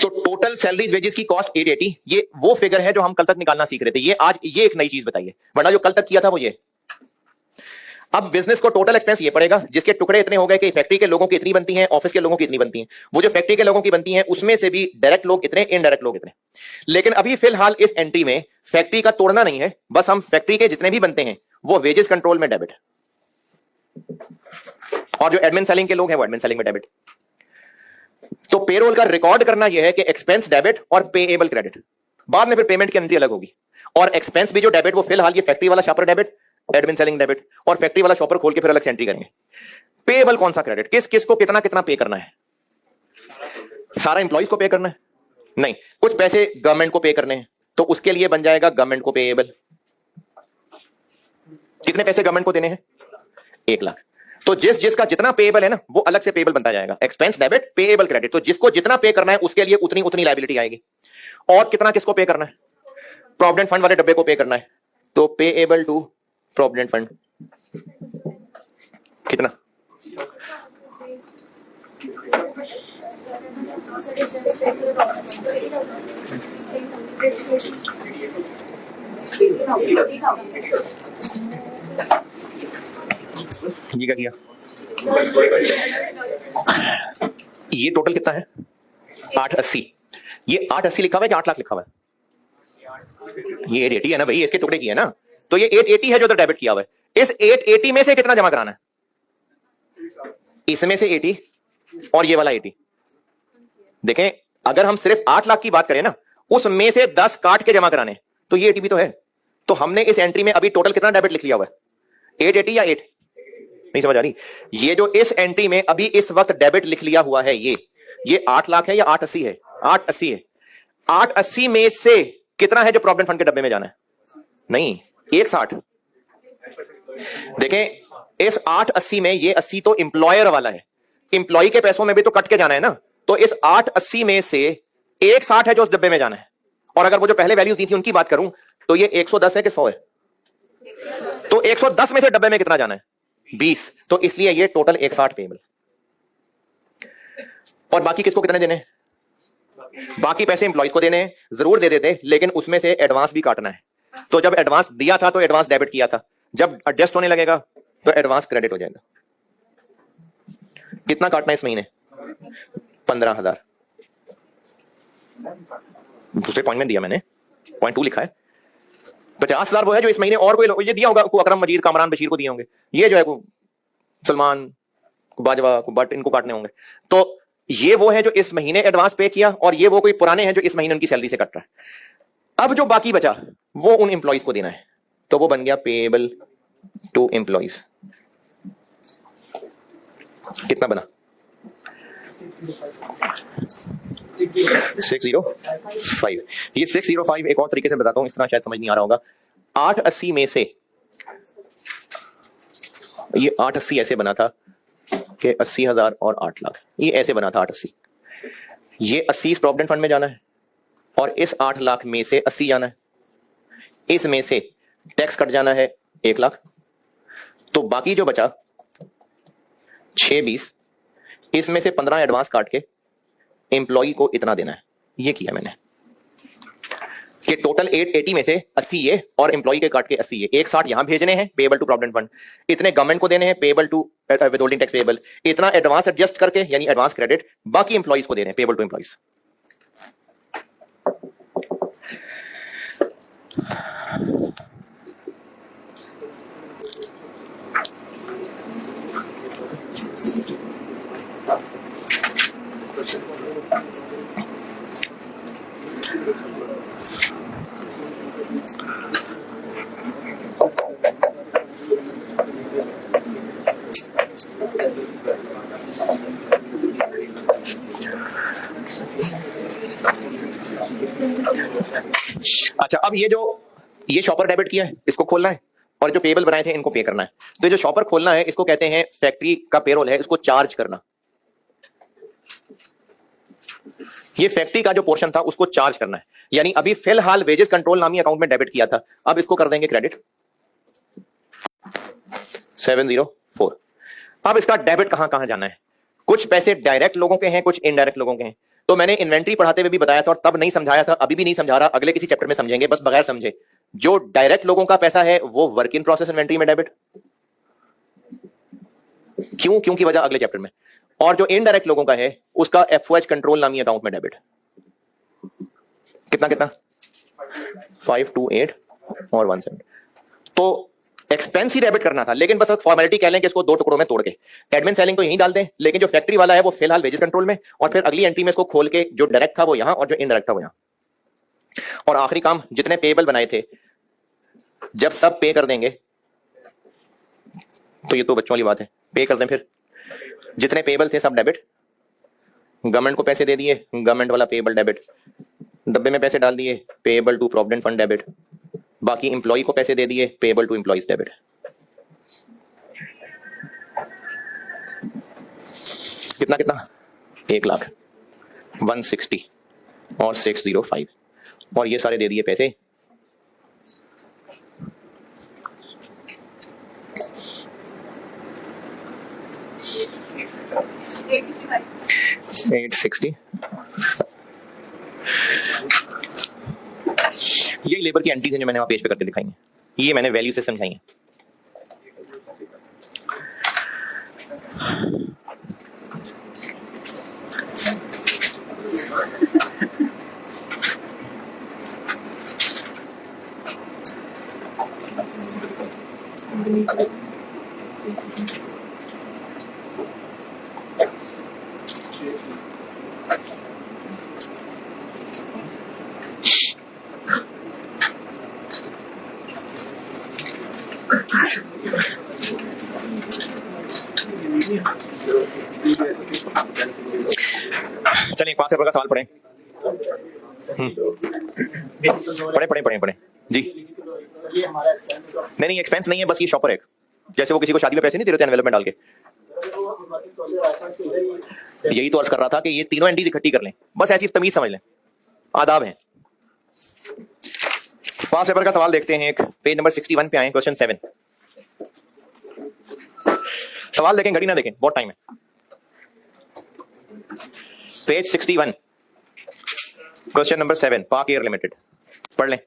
तो टोटल सैलरीज वेजेस की कॉस्ट 880. ये वो फिगर है जो हम कल तक निकालना सीख रहे थे. ये आज ये एक नई चीज बताइए, वरना जो कल तक किया था वो ये. अब बिजनेस को टोटल एक्सपेंस ये पड़ेगा जिसके टुकड़े इतने हो गए कि फैक्ट्री के लोगों की इतनी बनती हैं, ऑफिस के लोगों की इतनी बनती हैं. वो जो फैक्ट्री के लोगों की बनती हैं उसमें से भी डायरेक्ट लोग इतने, इनडायरेक्ट लोग इतने. लेकिन अभी फिलहाल इस एंट्री में फैक्ट्री का तोड़ना नहीं है, बस हम फैक्ट्री के जितने भी बनते हैं वो वेजेस कंट्रोल में डेबिट, और जो एडमिन सेलिंग के लोग हैं वो एडमिन सेलिंग में डेबिट. तो पेरोल का रिकॉर्ड करना यह है कि एक्सपेंस डेबिट और पेएबल क्रेडिट. बाद में फिर पेमेंट की एंट्री अलग होगी. और एक्सपेंस भी जो डेबिट वो फिलहाल ये फैक्ट्री वाला shopper debit, admin selling debit, और फैक्ट्री वाला शॉपर खोल के फिर अलग से एंट्री करेंगे. पेएबल कौन सा क्रेडिट? किस किस को कितना कितना पे करना है? सारा एम्प्लॉइज को पे करना है? नहीं, कुछ पैसे गवर्नमेंट को पे करने हैं, तो उसके लिए बन जाएगा गवर्नमेंट को पेएबल. कितने पैसे गवर्नमेंट को देने हैं? 1 लाख. तो जिसका जितना पेएबल है ना वो अलग से पेएबल बनता जाएगा, एक्सपेंस डेबिट पेएबल क्रेडिट। तो जिसको जितना पे करना है उसके लिए उतनी उतनी लायबिलिटी आएगी। और कितना किसको पे करना है? प्रोविडेंट फंड वाले डब्बे को पे करना है। तो पेएबल टू प्रोविडेंट फंड कितना? ये क्या किया? ये टोटल कितना है? 880। ये 880 लिखा हुआ है कि 8 लाख लिखा हुआ है? ये 880 है ना भाई, इसके टुकड़े की है ना। तो ये 880 है जो तो डेबिट किया हुआ है। इस 880 में से कितना जमा कराना है? इसमें से 80 और ये वाला 80। देखें अगर हम सिर्फ 8 लाख की बात करें ना, उसमें से 10 काट के जमा कराने, तो ये 80 भी तो है। तो हमने इस एंट्री में अभी टोटल कितना डेबिट लिख लिया हुआ है? 880 या 8? नहीं समझ आ रही? ये जो इस एंट्री में अभी इस वक्त डेबिट लिख लिया हुआ है ये 8 लाख है या 880 है? 880 है। 880 में से कितना है जो प्रोविडेंट फंड के डब्बे में जाना है? नहीं, 160। देखें इस 880 में ये 80 तो एम्प्लॉयर वाला है, एम्प्लॉय के पैसों में भी तो कट के जाना है ना। तो इस 880 में से 160 है जो उस डब्बे में जाना है। और अगर वो जो पहले वैल्यू दी थी उनकी बात करूं तो ये 110 है कि 100 है? तो 110 में से डब्बे में कितना जाना है? 20। तो इसलिए ये टोटल 160 पेएबल। और बाकी किसको कितने देने? बाकी पैसे एम्प्लॉयज को देने हैं, जरूर दे देते, लेकिन उसमें से एडवांस भी काटना है। तो जब एडवांस दिया था तो एडवांस डेबिट किया था, जब एडजस्ट होने लगेगा तो एडवांस क्रेडिट हो जाएगा। कितना काटना है इस महीने? 15,000। दूसरे पॉइंट में दिया मैंने, पॉइंट 2 लिखा है। 50,000 वो है जो इस महीने और कोई ये दिया होगा, को अकरम मजीद कामरान बशीर को दिए होंगे, ये जो है को सलमान को बाजवा को बट इनको काटने होंगे। तो ये वो है जो इस महीने एडवांस पे किया, और ये वो कोई पुराने हैं जो इस महीने उनकी सैलरी से कट रहा है। अब जो बाकी बचा वो उन एम्प्लॉयज को देना है, तो वो बन गया पेएबल टू एम्प्लॉयज। कितना बना? 605। ये 605 एक और तरीके से बताता हूं, इस तरह शायद समझ नहीं आ रहा होगा। 880 में से ये 880 ऐसे बना था कि 80,000 और 8 लाख, ये ऐसे बना था 880। ये 80 इस प्रोविडेंट फंड में जाना है और इस 8 लाख में से 80 जाना है। इसमें से टैक्स कट जाना है 1 लाख। तो बाकी जो बचा 620, इसमें से 15 एडवांस काट के एम्प्लॉय को इतना देना है। ये किया मैंने कि टोटल 880 में से 80 ये और एम्प्लॉय के काट के 80 ये, 160 यहां भेजने हैं पेएबल टू प्रोविडेंट फंड, इतने गवर्नमेंट को देने हैं payable to withholding tax payable, इतना एडवांस एडजस्ट करके यानी एडवांस क्रेडिट बाकी एम्प्लॉयज को दे रहे हैं पेएबल टू एम्प्लॉयज। अच्छा, अब ये शॉपर डेबिट किया है, इसको खोलना है, और जो पेएबल बनाए थे इनको पे करना है। तो जो शॉपर खोलना है इसको कहते हैं फैक्ट्री का पेरोल है, इसको चार्ज करना। ये फैक्ट्री का जो पोर्शन था उसको चार्ज करना है, यानी अभी फिलहाल वेजेस कंट्रोल नामी अकाउंट में डेबिट किया था, अब इसको कर देंगे क्रेडिट 704। अब इसका डेबिट कहां कहां जाना है? कुछ पैसे डायरेक्ट लोगों के हैं, कुछ इनडायरेक्ट लोगों के हैं। तो मैंने इन्वेंट्री पढ़ाते हुए भी बताया था और तब नहीं समझाया था, अभी भी नहीं समझा रहा, अगले किसी चैप्टर में समझेंगे, बस बगैर समझे। जो डायरेक्ट लोगों का पैसा है वो वर्क इन प्रोसेस इन्वेंट्री में डेबिट, क्यों की वजह अगले चैप्टर में। और जो इनडायरेक्ट लोगों का है उसका एफओएच कंट्रोल नामी अकाउंट में डेबिट। कितना कितना? 528 और 17। तो एक्सपेंस ही डेबिट करना था, लेकिन बस फॉर्मेलिटी कह लें कि इसको 2 टुकड़ों में तोड़ के एडमिन सेलिंग तो यहीं डाल दें, लेकिन जो फैक्ट्री वाला है वो फिलहाल वेजेस कंट्रोल में, और फिर अगली एंट्री में इसको खोल के जो डायरेक्ट था वो यहां और जो इनडायरेक्ट था वो यहां। और आखिरी काम, जितने पेएबल बनाए थे जब सब पे कर देंगे, तो ये तो बच्चों वाली बात है, पे कर दें, फिर जितने पेएबल थे सब डेबिट, गवर्नमेंट को पैसे दे दिए, गवर्नमेंट वाला पेएबल डेबिट, डब्बे में पैसे डाल दिए, payable to provident fund debit, बाकी एम्प्लॉय को पैसे दे दिए, पेएबल टू एम्प्लॉयज डेबिट। कितना कितना 1,00,000, 160 और 605 और ये सारे दे दिए पैसे। $860। ये लेबर की एंट्रीज हैं जो मैंने वहां पेज पे करके दिखाई हैं, ये मैंने वैल्यू से समझाई है। चलिए एक 5 पेपर का सवाल पढ़ें। पढ़े जी। नहीं एक्सपेंस नहीं है, बस ये शॉपर है। जैसे वो किसी को शादी में पैसे नहीं दे रहे थे एनवेलप में डाल के, यही तो अर्ज कर रहा था कि ये तीनों एंट्रीज इकट्ठी कर लें, बस ऐसी तमीज समझ लें, आदाब है। 5 पेपर का सवाल देखते हैं। एक पेज नंबर 61 पे आए, क्वेश्चन 7। सवाल देखें, घड़ी ना देखें, बहुत टाइम है। पेज 61, क्वेश्चन नंबर 7, पाक एयर लिमिटेड। पढ़ लें।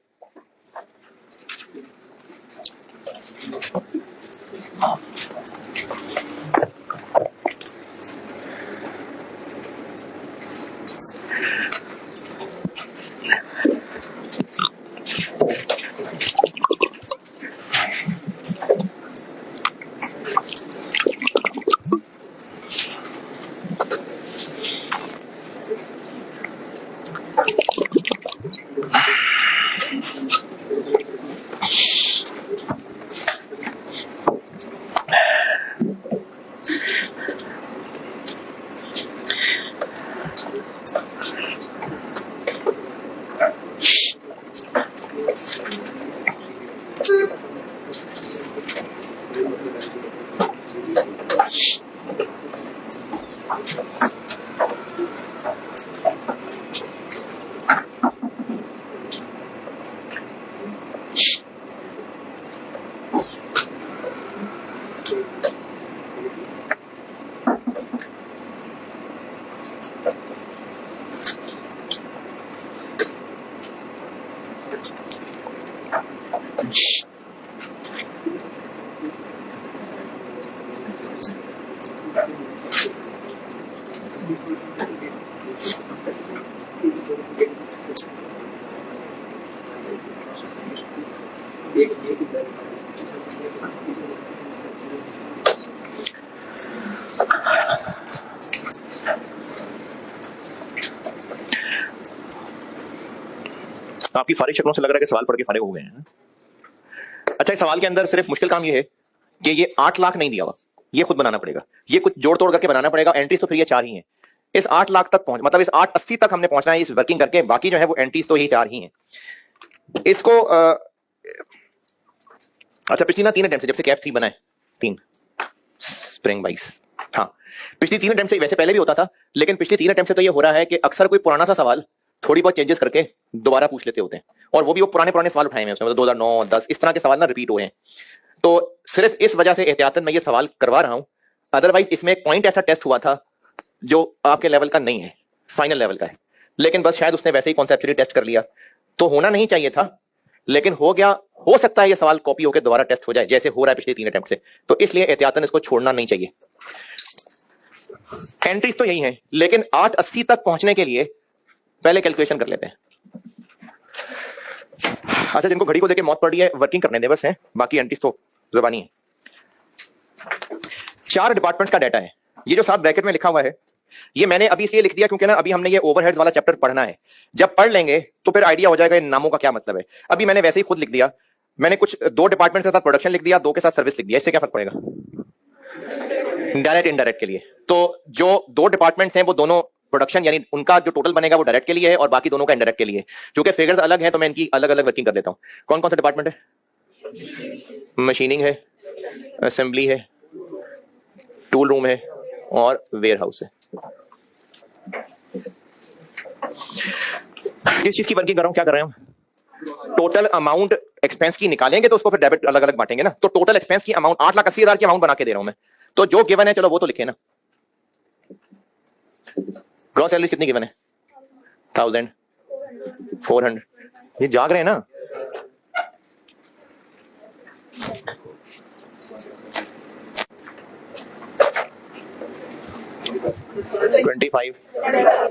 आपकी फारिग शक्लों से लग रहा है कि सवाल पढ़ के फारिग हो गए हैं। अच्छा, इस सवाल के अंदर सिर्फ मुश्किल काम ये है कि ये 8 लाख नहीं दिया हुआ, ये खुद बनाना पड़ेगा, ये कुछ जोड़ तोड़ करके बनाना पड़ेगा। एंट्रीज तो फिर ये 4 ही हैं। इस 8 लाख तक पहुंच, मतलब इस 880 तक हमने पहुंचना है इस वर्किंग करके, बाकी जो है वो एंट्रीज तो यही 4 ही हैं। इसको अच्छा, पिछली ना 3 अटेम्प्ट से, जब से कैफ 3 बना है, 3 स्प्रिंग बाइक्स, हाँ पिछली 3 अटेम्प्ट से, वैसे पहले भी होता था, लेकिन पिछली 3 अटेम्प्ट से तो ये हो रहा है कि अक्सर कोई पुराना सा सवाल थोड़ी बहुत चेंजेस करके दोबारा पूछ लेते होते हैं, और वो भी वो पुराने सवाल उठाए हैं उसमें, मतलब 2009, 10 इस तरह के सवाल ना रिपीट हुए हैं। तो सिर्फ इस वजह से एहतियातन मैं ये सवाल करवा रहा हूं, अदरवाइज इसमें एक पॉइंट ऐसा टेस्ट हुआ था जो आपके लेवल का नहीं है, फाइनल लेवल का है, लेकिन बस शायद उसने वैसे ही कॉन्सेप्चुअली टेस्ट कर लिया, तो होना नहीं चाहिए था, लेकिन हो गया। हो सकता है ये सवाल कॉपी होकर दोबारा टेस्ट हो जाए, जैसे हो रहा है पिछले 3 अटेम्प्ट से, तो इसलिए एहतियातन इसको छोड़ना नहीं चाहिए। एंट्रीज तो यही है, लेकिन 880 तक पहुंचने के लिए पहले कैलकुलेशन कर लेते हैं। अच्छा, जिनको घड़ी को देके मौत पड़ रही है, वर्किंग करने दे बस है, बाकी एंट्रीज तो जुबानी है। 4 डिपार्टमेंट्स का डाटा है, ये जो 7 ब्रैकेट में लिखा हुआ है, ये मैंने अभी इसलिए लिख दिया क्योंकि ना अभी हमने ये ओवरहेड्स वाला चैप्टर पढ़ना है, जब पढ़ लेंगे तो फिर आइडिया हो जाएगा इन नामों का क्या मतलब है। अभी मैंने वैसे ही खुद लिख दिया, मैंने कुछ 2 डिपार्टमेंट के साथ प्रोडक्शन लिख दिया, 2 के साथ सर्विस लिख दिया, इससे क्या फर्क पड़ेगा डायरेक्ट इनडायरेक्ट के लिए। तो जो 2 डिपार्टमेंट्स हैं वो दोनों प्रोडक्शन, यानी उनका जो टोटल बनेगा वो डायरेक्ट के लिए है, और बाकी दोनों का इनडायरेक्ट के लिए। क्योंकि फिगर्स अलग हैं तो मैं इनकी अलग अलग वर्किंग कर देता हूं। कौन कौन सा डिपार्टमेंट है? मशीनिंग है, असेंबली है, टूल रूम है और वेयर हाउस है। किस चीज की वर्किंग कर रहा हूं, क्या कर रहे हैं हम? टोटल अमाउंट एक्सपेंस की निकालेंगे तो उसको फिर डेबिट अलग अलग बांटेंगे ना। तो टोटल एक्सपेंस की अमाउंट 8,80,000 की अमाउंट बना के दे रहा हूं मैं। तो जो गिवन है चलो वो तो लिखे ना। ग्रॉस सैलरी कितनी गिवन है? 1,400। ये जाग रहे हैं ना? $25,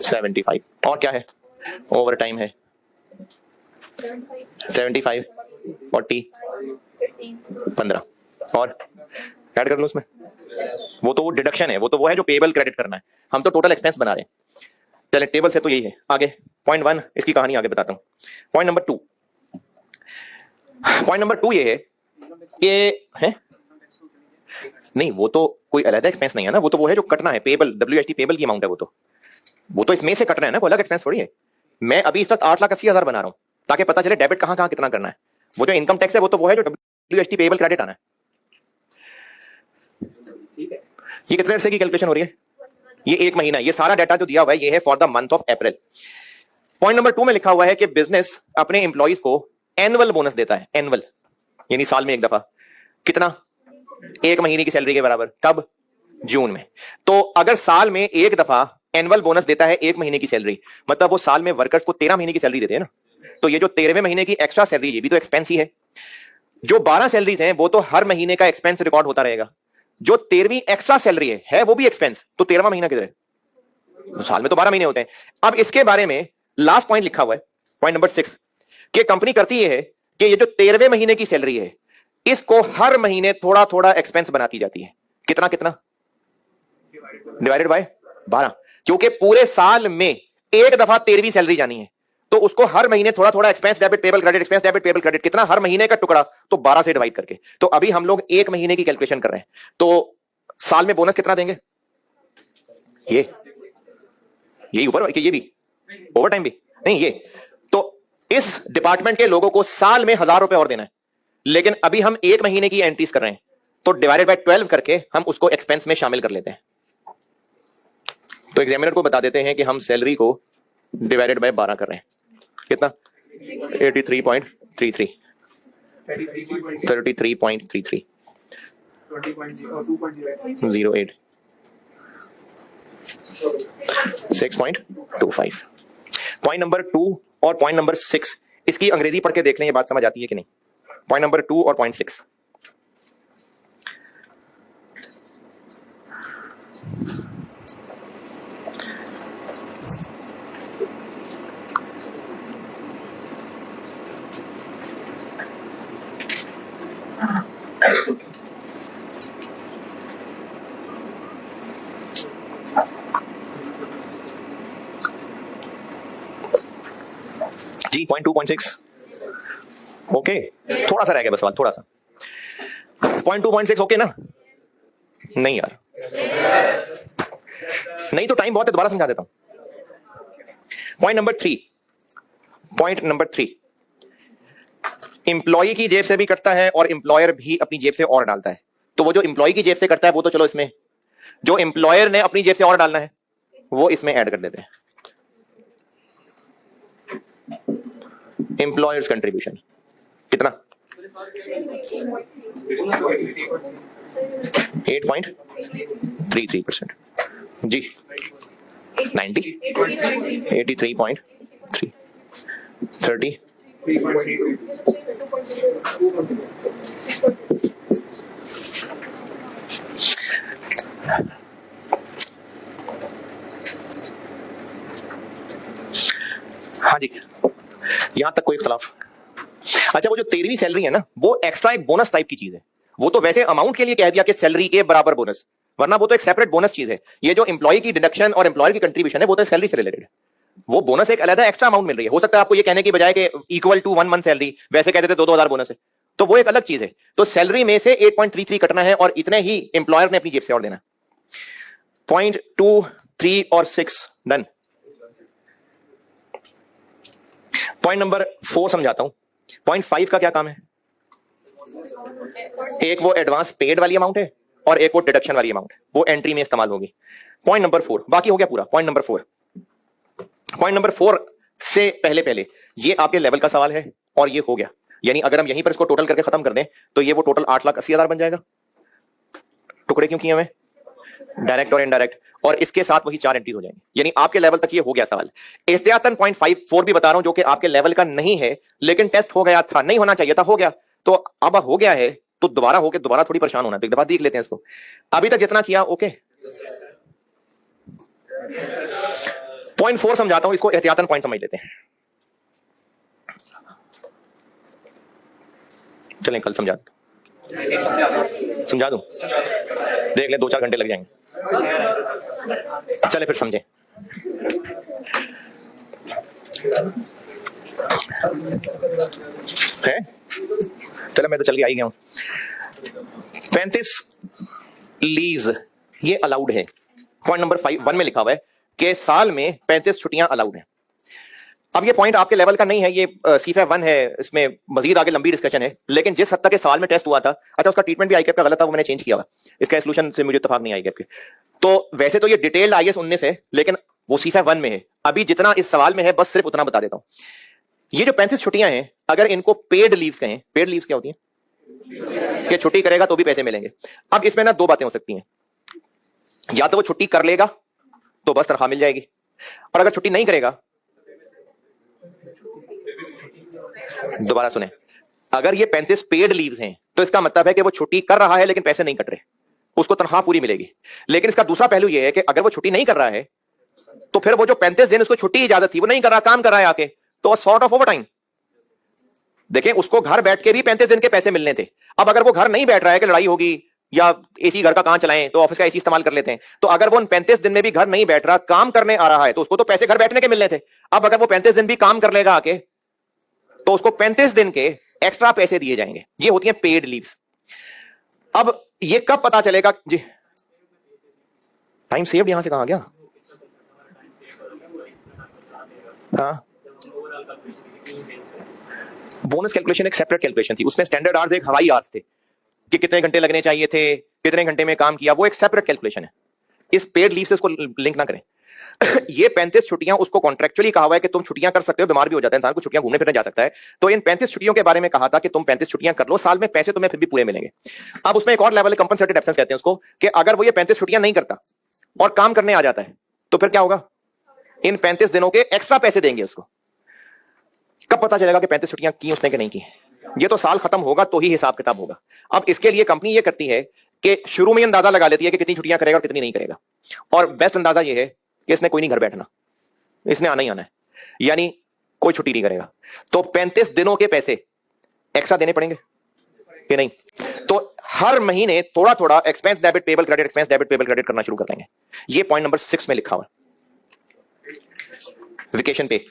$75 और क्या है? ओवर टाइम है 75, 40, 15 और ऐड कर लो उसमें। वो तो डिडक्शन है, वो है जो पेबल क्रेडिट करना है। हम तो टोटल एक्सपेंस बना रहे हैं। चले टेबल से तो यही है। आगे पॉइंट 1 इसकी कहानी आगे बताता हूं। पॉइंट नंबर 2 ये है कि है नहीं, वो तो कोई अलग एक्सपेंस नहीं है ना। वो है जो कटना है, पेबल, WHT पेबल की अमाउंट है। वो तो इसमें से कटना है ना, कोई अलग एक्सपेंस थोड़ी है। मैं अभी इस वक्त 8,80,000 बना रहा हूं ताकि पता चले डेबिट कहां कहां कितना करना है। वो जो इनकम टैक्स है वो है जो WHT पेबल क्रेडिट आना है। ये कितने से की कैलकुलेशन हो रही है? ये 1 महीना। ये सारा डाटा जो दिया हुआ है ये है for the month of April. Point number 2 में लिखा हुआ है कि बिजनेस अपने एम्प्लॉइज को एनुअल बोनस देता है। एनुअल यानी साल में एक दफा। कितना? 1 महीने की सैलरी के बराबर। कब? जून में। तो अगर साल में एक दफा एनुअल बोनस देता है 1 महीने की सैलरी, मतलब वो साल में वर्कर्स को 13 महीने की सैलरी देते हैं ना। तो ये जो 13वें महीने की एक्स्ट्रा सैलरी, ये भी तो एक्सपेंस ही है। जो 12 सैलरीज हैं वो तो हर महीने का एक्सपेंस रिकॉर्ड होता रहेगा। जो 13वीं एक्स्ट्रा सैलरी है वो भी एक्सपेंस। तो 13वां महीना किधर है? तो साल में तो 12 महीने होते हैं। अब इसके बारे में लास्ट पॉइंट लिखा हुआ है, पॉइंट नंबर 6, कि कंपनी करती है कि ये जो 13वें महीने की सैलरी है इसको हर महीने थोड़ा थोड़ा एक्सपेंस बनाती जाती है। कितना कितना? Divided by 12। क्योंकि पूरे साल में एक दफा 13वीं सैलरी जानी है तो उसको हर महीने थोड़ा थोड़ा expense debit payable credit, expense debit payable credit, कितना? हर महीने का टुकड़ा, तो 12 से डिवाइड करके। तो अभी हम लोग 1 महीने की कैलकुलेशन कर रहे हैं। तो साल में बोनस कितना देंगे? यही ऊपर कि ये भी ओवर टाइम भी नहीं, ये तो इस डिपार्टमेंट के लोगों को साल में 1,000 रुपए और देना है। लेकिन अभी हम 1 महीने की एंट्रीज कर रहे हैं तो डिवाइडेड बाय 12 करके हम उसको एक्सपेंस में शामिल कर लेते हैं। तो एग्जामिनर को बता देते हैं कि हम सैलरी को डिवाइडेड बाय 12 कर रहे हैं। कितना? 83.33 33.33 08 6.25। पॉइंट नंबर 2 और पॉइंट नंबर 6 इसकी अंग्रेजी पढ़ के देख लें, ये बात समझ आती है कि नहीं। पॉइंट नंबर 2 और पॉइंट 6। जी पॉइंट 2 पॉइंट 6 ओके, थोड़ा सा रह गया बस सवाल, थोड़ा सा। पॉइंट 2 पॉइंट 6 ओके ना? नहीं यार, नहीं तो टाइम बहुत है, दोबारा समझा देता हूं। पॉइंट नंबर 3 एम्प्लॉय की जेब से भी कटता है और एम्प्लॉयर भी अपनी जेब से और डालता है। तो वो जो एम्प्लॉय की जेब से करता है वो तो चलो इसमें, जो एम्प्लॉयर ने अपनी जेब से और डालना है वो इसमें ऐड कर देते हैं। एम्प्लॉयर्स कंट्रीब्यूशन कितना? 8.33%। जी 90 83.3 30 हाँ जी, यहां तक कोई इख्तलाफ? अच्छा, वो जो 13वीं सैलरी है ना वो एक्स्ट्रा एक बोनस टाइप की चीज है। वो तो वैसे अमाउंट के लिए कह दिया कि सैलरी के बराबर बोनस, वरना वो तो एक सेपरेट बोनस चीज है। ये जो एम्प्लॉय की डिडक्शन और एम्प्लॉयर की कंट्रीब्यूशन है वो तो सैलरी से रिलेटेड है। वो बोनस एक अलग एक्स्ट्रा अमाउंट मिल रही है। हो सकता है आपको ये कहने की बजाय कि इक्वल टू 1 मंथ सैलरी, वैसे कहते थे 2,000 बोनस है, तो वो एक अलग चीज है। तो सैलरी में से 8.33 कटना है और इतने ही एम्प्लॉयर ने अपनी जेब से और देना। पॉइंट 2, 3 और 6 डन। पॉइंट नंबर 4 समझाता हूं। पॉइंट 5 का क्या काम है? एक वो एडवांस पेड वाली अमाउंट है और एक वो डिडक्शन वाली अमाउंट, वो एंट्री में इस्तेमाल होगी। पॉइंट नंबर 4 बाकी हो गया पूरा। पॉइंट नंबर 4 से पहले पहले ये आपके लेवल का सवाल है और ये हो गया, यानी अगर हम यहीं पर इसको टोटल करके खत्म कर दें तो ये वो टोटल 8,80,000 बन जाएगा। टुकड़े क्यों किए हमें, डायरेक्ट और इनडायरेक्ट, और इसके साथ वही 4 एंट्री हो जाएंगी, यानी आपके लेवल तक ये हो गया सवाल। एहतियातन 0.54 भी बता रहा हूं जो कि आपके लेवल का नहीं है, लेकिन टेस्ट हो गया था, नहीं होना चाहिए था, हो गया, तो अब हो गया है तो दोबारा होके दोबारा थोड़ी परेशान होना, एक दफा देख लेते हैं इसको। अभी तक जितना किया ओके। 0.4 समझाता हूं, इसको एहतियातन पॉइंट समझ लेते हैं। चलें कल समझा दूं, देख ले 2-4 घंटे लग जाएंगे। चले फिर समझे। है चलो मैं तो चल के आई गया हूं। 35 लीव्स ये अलाउड है। पॉइंट नंबर 1 में लिखा हुआ है कि साल में 35 छुट्टियां अलाउड हैं। अब ये पॉइंट आपके लेवल का नहीं है, ये C5 1 है, इसमें मजीद आगे लंबी डिस्कशन है, लेकिन जिस हद तक के सवाल में टेस्ट हुआ था, अच्छा उसका ट्रीटमेंट भी आईकैप का गलत था, वो मैंने चेंज किया हुआ, इसका सोल्यूशन से मुझे इत्तेफाक नहीं आईकैप के। तो वैसे तो ये डिटेल्ड IAS 19 है, लेकिन वो C5 1 में है। अभी जितना इस सवाल में है बस सिर्फ उतना बता देता हूं। ये जो 35 छुट्टियां हैं, अगर इनको पेड लीव्स कहें, पेड लीव्स क्या होती हैं कि छुट्टी करेगा तो भी पैसे मिलेंगे। अब इसमें ना 2 बातें हो सकती हैं, या तो वो छुट्टी कर लेगा तो बस तनख्वाह मिल जाएगी, और अगर छुट्टी नहीं करेगा, दोबारा सुने, अगर ये 35 पेड लीव्स हैं तो इसका मतलब है कि वो छुट्टी कर रहा है लेकिन पैसे नहीं कट रहे, उसको तनख्वाह पूरी मिलेगी। लेकिन इसका दूसरा पहलू ये है कि अगर वो छुट्टी नहीं कर रहा है तो फिर वो जो 35 दिन उसको छुट्टी की इजाजत थी वो नहीं कर रहा, काम कर रहा है आके, तो सॉर्ट ऑफ ओवर टाइम। देखें उसको घर बैठ के भी 35 दिन के पैसे मिलने थे। अब अगर वो घर नहीं बैठ रहा है कि लड़ाई होगी या एसी घर का कहां चलाएं तो ऑफिस का एसी इस्तेमाल कर लेते हैं, तो अगर वो 35 दिन में भी घर नहीं बैठ रहा, काम करने आ रहा है, तो उसको तो पैसे घर बैठने के मिलने थे। अब अगर वो 35 दिन भी काम कर लेगा आके तो उसको 35 दिन के एक्स्ट्रा पैसे दिए जाएंगे। ये होती हैं पेड लीव्स। अब ये कब पता चलेगा जी, टाइम सेव्ड यहां से कहां गया? हाँ, बोनस कैलकुलेशन एक सेपरेट कैलकुलेशन थी, उसमें स्टैंडर्ड आवर्स एक हवाई आवर्स थे कि कितने घंटे लगने चाहिए थे, कितने घंटे में काम किया, वो एक सेपरेट कैलकुलेशन है। इस पेड लीव से उसको लिंक ना करें। ये 35 छुट्टियां उसको कॉन्ट्रेक्चुअली कहा हुआ है कि तुम छुट्टियां कर सकते हो, बीमार भी हो जाता है इंसान को, छुट्टियां घूमने फिरने जा सकता है, तो इन 35 छुट्टियों के बारे में कहा था कि तुम 35 छुट्टियां कर लो, साल में पैसे तुम्हें फिर भी पूरे मिलेंगे। अब उसमें एक और लेवल है, कंपनसेटेड एब्सेंस कहते हैं उसको, कि अगर वो ये 35 छुट्टियां नहीं करता और काम करने आ जाता है तो फिर क्या होगा, इन 35 दिनों के एक्स्ट्रा पैसे देंगे उसको। कब पता चलेगा कि 35 छुट्टियां की उसने कि नहीं की? ये तो साल खत्म होगा तो ही हिसाब किताब होगा। अब इसके लिए कंपनी ये करती है कि शुरू में अंदाजा लगा लेती है कि कितनी छुट्टियां करेगा और कितनी नहीं करेगा, और बेस्ट अंदाजा ये है कि इसने कोई नहीं घर बैठना, इसने आना ही आना है, यानी कोई छुट्टी नहीं करेगा, तो 35 दिनों के पैसे एक्स्ट्रा देने पड़ेंगे कि नहीं? तो हर महीने थोड़ा थोड़ा expense debit payable credit, expense debit payable credit करना शुरू कर देंगे। ये पॉइंट नंबर 6 में लिखा हुआ है, वेकेशन पे।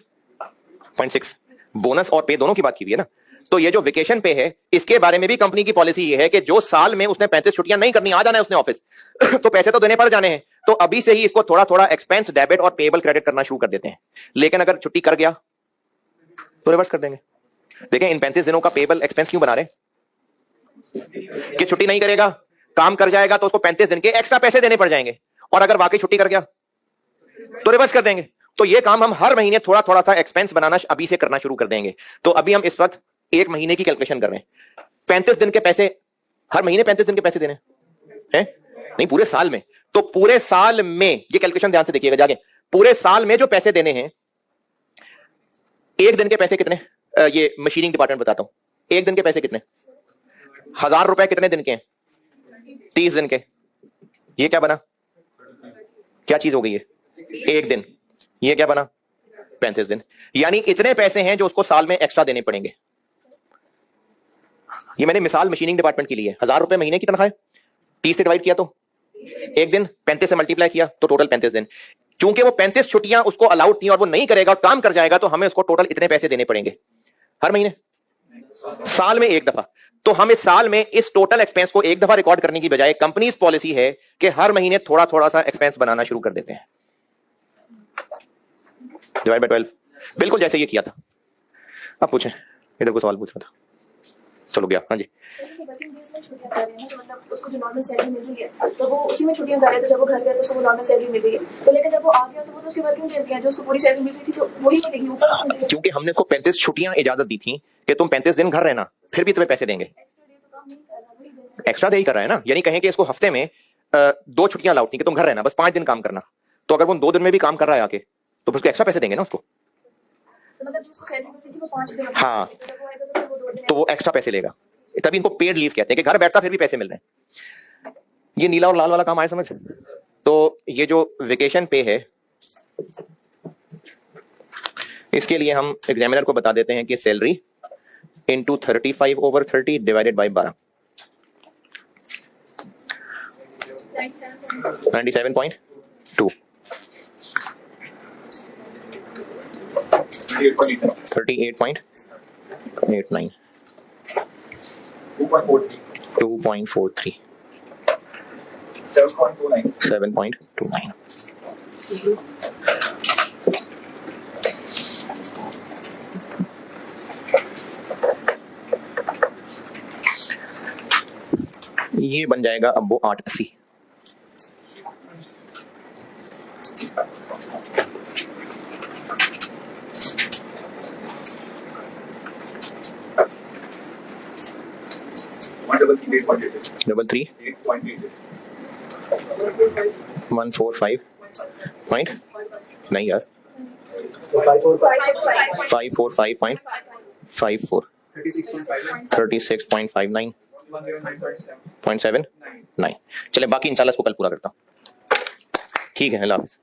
पॉइंट 6 बोनस और पे दोनों की बात की हुई है ना, तो ये जो वेकेशन पे है इसके बारे में भी कंपनी की पॉलिसी ये है कि जो साल में उसने 35 छुट्टियां नहीं करनी, आ जाना है उसने ऑफिस तो पैसे तो देने पड़ जाने हैं, तो अभी से ही इसको थोड़ा थोड़ा एक्सपेंस डेबिट और पेबल क्रेडिट करना शुरू कर देते हैं। लेकिन अगर छुट्टी कर गया तो रिवर्स कर देंगे। देखें इन 35 दिनों का पेबल एक्सपेंस क्यों बना रहे कि छुट्टी नहीं करेगा, काम कर जाएगा तो उसको 35 दिन के एक्स्ट्रा पैसे देने पड़ जाएंगे, और अगर वाकई छुट्टी कर गया तो रिवर्स कर देंगे। तो ये काम हम हर महीने थोड़ा थोड़ा सा एक्सपेंस बनाना अभी से करना शुरू कर देंगे। तो अभी हम इस वक्त एक महीने की कैलकुलेशन कर रहे हैं, 35 दिन के पैसे, हर महीने 35 दिन के पैसे देने हैं, नहीं पूरे साल में। तो पूरे साल में ये कैलकुलेशन ध्यान से देखिएगा जाके, पूरे साल में जो पैसे देने हैं, एक दिन के पैसे कितने, ये मशीनिंग डिपार्टमेंट बताता हूं, एक दिन के पैसे कितने, 1000 रुपए कितने दिन के हैं? 30 दिन के। ये क्या बना, क्या चीज हो गई है, एक दिन। ये क्या बना, 35 दिन, यानी इतने पैसे हैं जो उसको साल में एक्स्ट्रा देने पड़ेंगे। ये मैंने मिसाल मशीनिंग डिपार्टमेंट के लिए, 1000 रुपए महीने की तनख्वाह है, 30 से डिवाइड किया तो एक दिन, 35 से मल्टीप्लाई किया तो टोटल 35 दिन। चूंकि वो 35 छुट्टियां उसको अलाउड थी और वो नहीं करेगा और काम कर जाएगा, तो हमें उसको टोटल इतने पैसे देने पड़ेंगे हर महीने, साल में एक दफा। तो हम इस साल में इस टोटल एक्सपेंस को एक दफा रिकॉर्ड करने की बजाय कंपनी पॉलिसी है कि हर महीने थोड़ा थोड़ा सा एक्सपेंस बनाना शुरू कर देते हैं, डिवाइड बाय 12, बिल्कुल जैसे ये किया था। अब पूछें, इधर को सवाल पूछ रहा था। चलो गया। हाँ जी, वर्किंग डेज में छुट्टियां कर रहे हैं ना, तो मतलब उसको जो नॉर्मल सैलरी मिल रही है तो वो उसी में छुट्टियां कर रहे थे। जब वो घर गया तो उसको नॉर्मल सैलरी मिल रही है, तो लेकिन जब वो आ गया तो वो तो उसकी वर्किंग डेज हैं जो उसको पूरी सैलरी मिल रही थी, तो वही मिलेगी ऊपर। क्योंकि हमने उसको 35 छुट्टियां इजाजत दी थी कि तुम 35 दिन घर रहना, फिर भी तुम्हें पैसे देंगे। एक्स्ट्रा डे तो काम नहीं कर रहा, वही देना। एक्स्ट्रा डे ही कर रहा है ना, यानी कहें कि इसको हफ्ते में 2 छुट्टियां अलाउड थी कि तुम घर रहना, बस 5 दिन काम करना। तो अगर वो 2 दिन में भी काम कर रहा है आके, तो उसको एक्स्ट्रा पैसे देंगे ना उसको। तो मतलब जो उसको सैलरी मिलती थी वो 5 दिन, हाँ, तो जब वो आएगा तो फिर वो 2 दिन तो वो एक्स्ट्रा पैसे लेगा। तभी इनको पेड लीव कहते हैं कि घर बैठता फिर भी पैसे मिल रहे हैं। ये नीला और लाल वाला काम आया समझ। तो ये जो वेकेशन पे है, इसके लिए हम एग्जामिनर को बता देते हैं कि सैलरी इंटू 35/30 डिवाइडेड बाई 12, 97.2, 38.89, 2.43, 7.29। ये बन जाएगा अब वो 880। डबल 145 पॉइंट नहीं यार 545.54, 36.59.79। चले बाकी इंशाल्लाह इसको कल पूरा करता हूँ। ठीक है, अल्लाह हाफिज़।